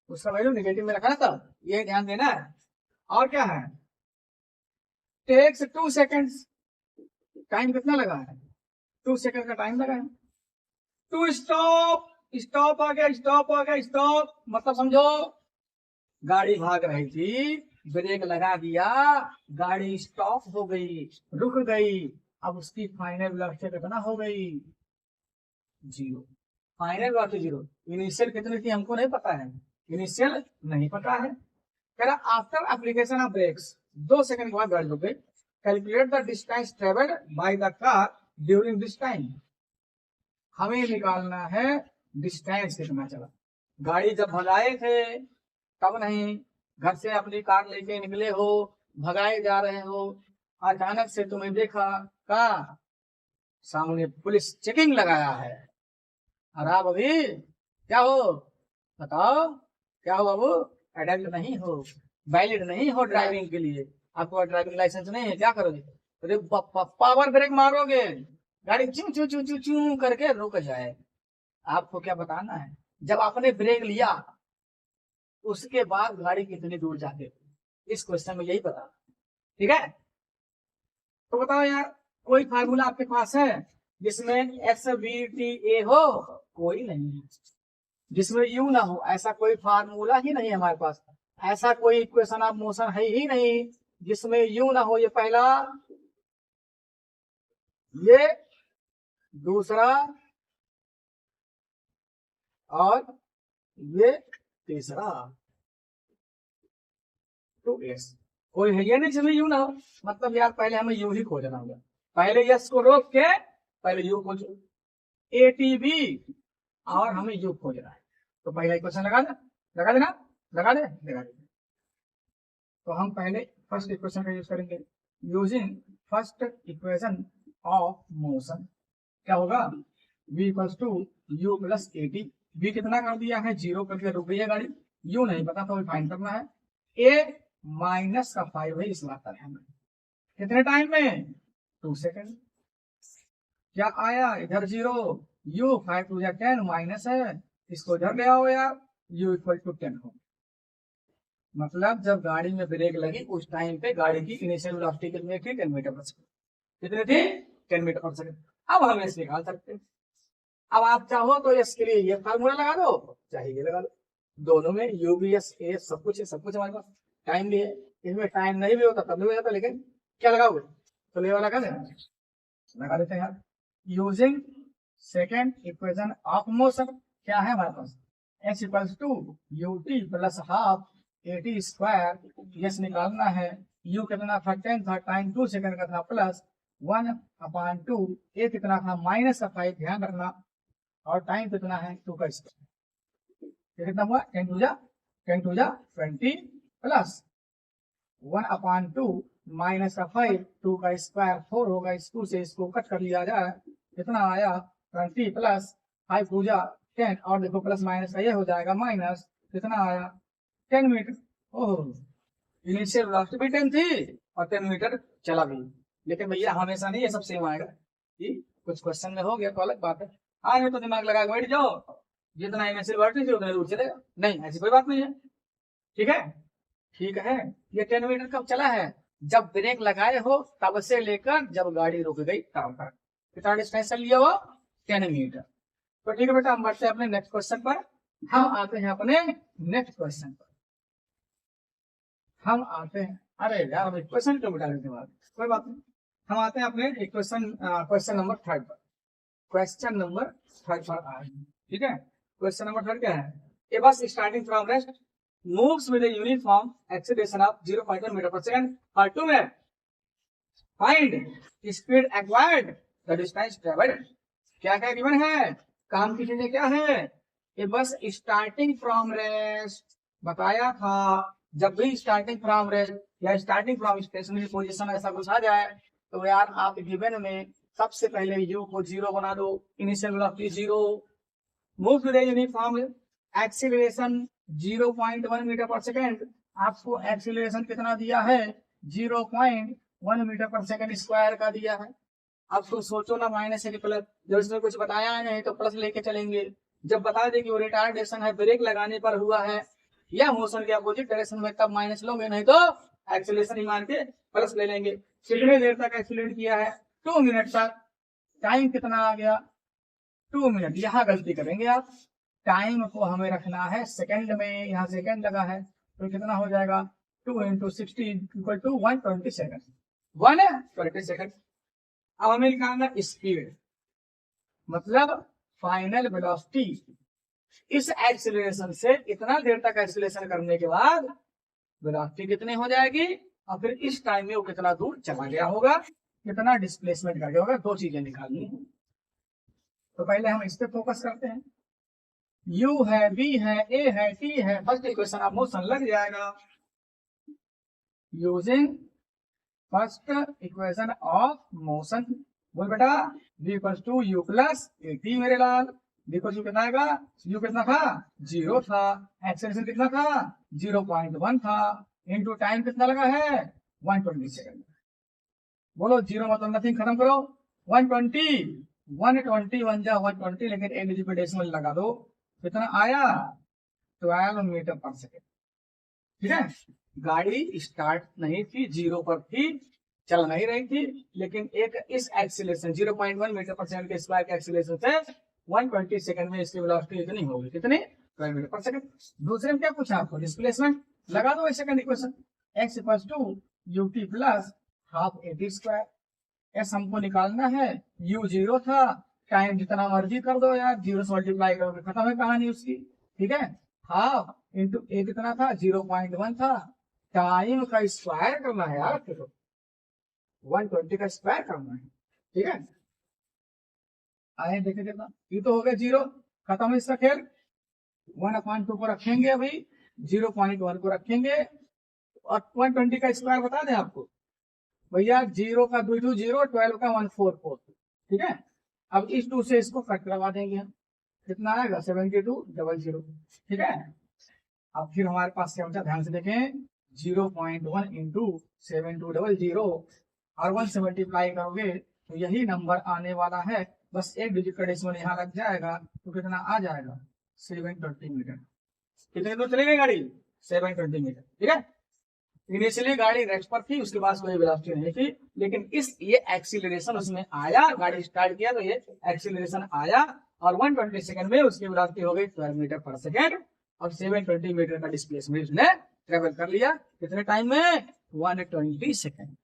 Speaker 1: उसका वैल्यू निगेटिव में रखा था, ये ध्यान देना है। और क्या है, टेक्स 2 सेकेंड्स, टाइम कितना लगा है 2 सेकंड का टाइम लगा है। टू स्टॉप, स्टॉप आ गया, स्टॉप आ गया, स्टॉप मतलब समझो गाड़ी भाग रही थी, ब्रेक लगा दिया, गाड़ी स्टॉप हो गई, रुक गई, अब उसकी फाइनल वेलोसिटी कितना हो गई 0, फाइनल वेलोसिटी 0। इनिशियल कितनी थी हमको नहीं पता है, इनिशियल नहीं पता है। कह रहा after application of brakes, 2 second के बाद गाड़ी रुक गई, calculate the distance travelled by the car during this time. हमें निकालना है डिस्टेंस कितना चला, गाड़ी जब भगाए थे तब नहीं, घर से अपनी कार लेके निकले हो, भगाए जा रहे हो, अचानक से तुम्हें देखा का सामने पुलिस चेकिंग लगाया है, और आप अभी क्या हो बताओ, क्या हो बाबू? अडल्ट नहीं हो, वैलिड नहीं हो ड्राइविंग के लिए, आपको ड्राइविंग लाइसेंस नहीं है, क्या करोगे? अरे पावर ब्रेक मारोगे, गाड़ी चू चू चू चू चू करके रुक जाए। आपको क्या बताना है, जब आपने ब्रेक लिया उसके बाद गाड़ी कितनी दूर जाते हो, इस क्वेश्चन में यही बता। ठीक है, तो बताओ यार, कोई फार्मूला आपके पास है जिसमें एस बी टी ए हो? कोई नहीं है। जिसमें यू ना हो, ऐसा कोई फार्मूला ही नहीं है हमारे पास। ऐसा कोई इक्वेशन ऑफ मोशन है ही नहीं जिसमें यू ना हो। ये पहला, ये दूसरा, और ये तीसरा। तो यस, कोई है ये नहीं जिसमें यू ना हो। मतलब यार पहले हमें यू ही खोजना होगा। पहले यस को रोक के पहले यू खोजो, ए टी बी, और हमें यू खोजना है। तो पहला इक्वेशन लगा दे, लगा देना, लगा दे, लगा दे। तो हम पहले फर्स्ट इक्वेशन का यूज करेंगे। Using first equation of motion क्या होगा? v equals to u plus a t. v कितना कर दिया है? 0 करके रुक गई है गाड़ी। u नहीं पता तो फाइंड करना है। a माइनस का 5 है, इस बात का ध्यान रखना। कितने टाइम में? 2 सेकेंड। क्या आया इधर? 0। u 5 टू 10 माइनस है, इसको इधर ले आओ यार, u इक्वल टू 10 हो। मतलब जब गाड़ी में ब्रेक लगी उस टाइम पे गाड़ी की इनिशियल वेलोसिटी कितनी थी? 10 मीटर पर सेकंड। कितनी थी? 10 मीटर पर सेकंड। अब हम इससे निकाल सकते हैं। अब आप चाहो तो इसके लिए ये फार्मूला लगा दो, चाहे ये लगा दो। दोनों में यू बी एस ए सब कुछ है, सब कुछ हमारे पास। टाइम भी है, इसमें टाइम नहीं भी होता तब भी हो जाता, लेकिन क्या लगाओगे? तो ये वाला लगा देते हैं यार। Using second equation of motion क्या है हमारे पास? X equals to U T plus half A T square. S निकालना है। यू कितना था? 10 था, टाइम 2 सेकंड का था, प्लस 1/2। ए कितना था? माइनस का 5, ध्यान रखना, और टाइम कितना है? 2 का स्क्वायर। कितना हुआ? 10 टू जा 20 प्लस 1/2 माइनस का 5, 2 का स्क्वायर 4 होगा। इस 2 से इसको कट कर लिया जाए, कितना आया? 20 प्लस 5 टू जा 10, और देखो प्लस माइनस का ये हो जाएगा माइनस, कितना आया? 10 मीटर। ओह, इनिशियल वेलोसिटी भी 10 थी और 10 मीटर चला भी। लेकिन भैया हमेशा नहीं ये सब सेम आएगा, कुछ क्वेश्चन में हो गया तो अलग बात है। हाँ, नहीं तो दिमाग लगा बैठ जाओ, जितना इनिशियल वेलोसिटी उतना दूर चलेगा। नहीं, ऐसी कोई बात नहीं है। ठीक है, ठीक है। ये 10 मीटर कब चला है? जब ब्रेक लगाए हो तब से लेकर जब गाड़ी रुक गई तब तक। कितना डिस्टेंस चल लिया वो? 10 मीटर। तो ठीक है बेटा, हम बढ़ते हैं अपने नेक्स्ट क्वेश्चन पर। हम आते हैं अपने नेक्स्ट क्वेश्चन पर। हम आते हैं, अरे यार हम क्वेश्चन क्यों बिठा लेते हैं? कोई बात नहीं, हम आते हैं अपने क्वेश्चन नंबर 3 पर। क्वेश्चन नंबर 3 पर आए। ठीक है, क्वेश्चन नंबर 3 क्या है? ए बस starting from rest moves with a uniform acceleration of 0.1 meter per second for 2 minutes. Find speed acquired, the distance traveled. क्या क्या गिवन है? काम की चीजें क्या है? ये बस स्टार्टिंग फ्रॉम रेस्ट बताया था। जब भी स्टार्टिंग फ्रॉम रेस्ट या स्टार्टिंग फ्रॉम स्टेशनरी पोजीशन ऐसा कुछ आ जाए तो यार आप गिवन में सबसे पहले यू को 0 बना दो, initial velocity 0, move with uniform acceleration 0.1 metre per second. आपको एक्सीलरेशन कितना दिया है? 0.1 मीटर पर सेकेंड स्क्वायर का दिया है। अब तो सोचो ना, माइनस है कि प्लस? जब इसमें कुछ बताया नहीं तो प्लस लेके चलेंगे। जब बता दे कि वो रिटार्डेशन है, ब्रेक लगाने पर हुआ है या मोशन के अपोजिट डायरेक्शन में, तब माइनस लोगे, नहीं तो एक्सीलरेशन ही मान के प्लस ले लेंगे। कितने देर तक एक्सीलरेट किया है? 2 मिनट तक। टाइम कितना आ गया? 2 मिनट। यहाँ गलती करेंगे आप, टाइम को हमें रखना है सेकंड में, यहाँ सेकंड लगा है तो कितना हो जाएगा? 2 × 60 = 120 सेकंड। 120 सेकंड। अब हमें निकालना स्पीड, मतलब फाइनल वेलोसिटी। इस एक्सीलरेशन से इतना देर तक एक्सीलरेशन करने के बाद वेलोसिटी कितनी हो जाएगी, और फिर इस टाइम में वो कितना दूर चला गया होगा, कितना डिस्प्लेसमेंट कर गया होगा। 2 चीजें निकालनी है। तो पहले हम इस पे फोकस करते हैं। यू है, बी है, ए है, टी है, फर्स्ट इक्वेशन ऑफ मोशन लग जाएगा। Using first equation of motion, बोल बेटा v equals to u plus a t मेरे लाल। v इक्वल्स टू कितना आएगा, u कितना था 0 था, एक्सेलरेशन कितना था 0.1 था, इनटू टाइम कितना लगा है 120 सेकंड। बोलो 0 मतलब नथिंग, खत्म करो। 120 1 जा 120, लेकिन एक डिजिट पे डेसिमल लगा दो, कितना आया 12 मीटर पर सेकेंड। ठीक है, गाड़ी स्टार्ट नहीं थी, 0 पर थी, चल नहीं रही थी, लेकिन एक इस एक्सीलरेशन 0.1 मीटर पर सेकंड के स्क्वायर के एक्सीलरेशन से 120 सेकंड में इसकी वेलोसिटी इतनी होगी, कितनी 12 मीटर पर सेकंड। दूसरे में क्या पूछा आपको, डिस्प्लेसमेंट लगा दो second equation, x equals to ut plus half at square. s हमको निकालना है, u 0 था, टाइम जितना मर्जी कर दो यार, 0 से मल्टीप्लाई करोगे खत्म है कहानी उसकी। ठीक है, हाफ इंटू ए कितना था 0.1 था, टाइम का स्क्वायर करना है यार, देखो 120 का स्क्वायर करना है। ठीक है, आए देखे कितना, ये तो हो गया 0, खत्म है इसका खेल। 1/2 को रखेंगे, अभी 0.1 को रखेंगे, और 120 का स्क्वायर बता दें आपको भैया, 0 का 2 0, 12 का 144। ठीक है, अब इस 2 से इसको कट करवा देंगे हम, कितना आएगा 7200। ठीक है, अब फिर हमारे पास क्या बचा, ध्यान से देखें, 0.1 इंटू 7200 और 1 से मल्टीप्लाई करोगे तो यही नंबर आने वाला है, बस एक डिजिट का डेसिमल यहाँ लग जाएगा, तो कितना आ जाएगा 720 मीटर। कितने दूर चलेगी गाड़ी 720 मीटर। ठीक है, इनिशियली गाड़ी रेस्ट पर थी, उसके बाद कोई वेलोसिटी नहीं थी, लेकिन ये एक्सीलरेशन उसमें आया, गाड़ी स्टार्ट किया तो ये एक्सीलरेशन आया, और 120 सेकंड में उसकी वेलोसिटी हो गई 12 मीटर पर सेकंड, और 720 मीटर का डिस्प्लेसमेंट उसने ट्रेवल कर लिया, कितने टाइम में 120 सेकंड।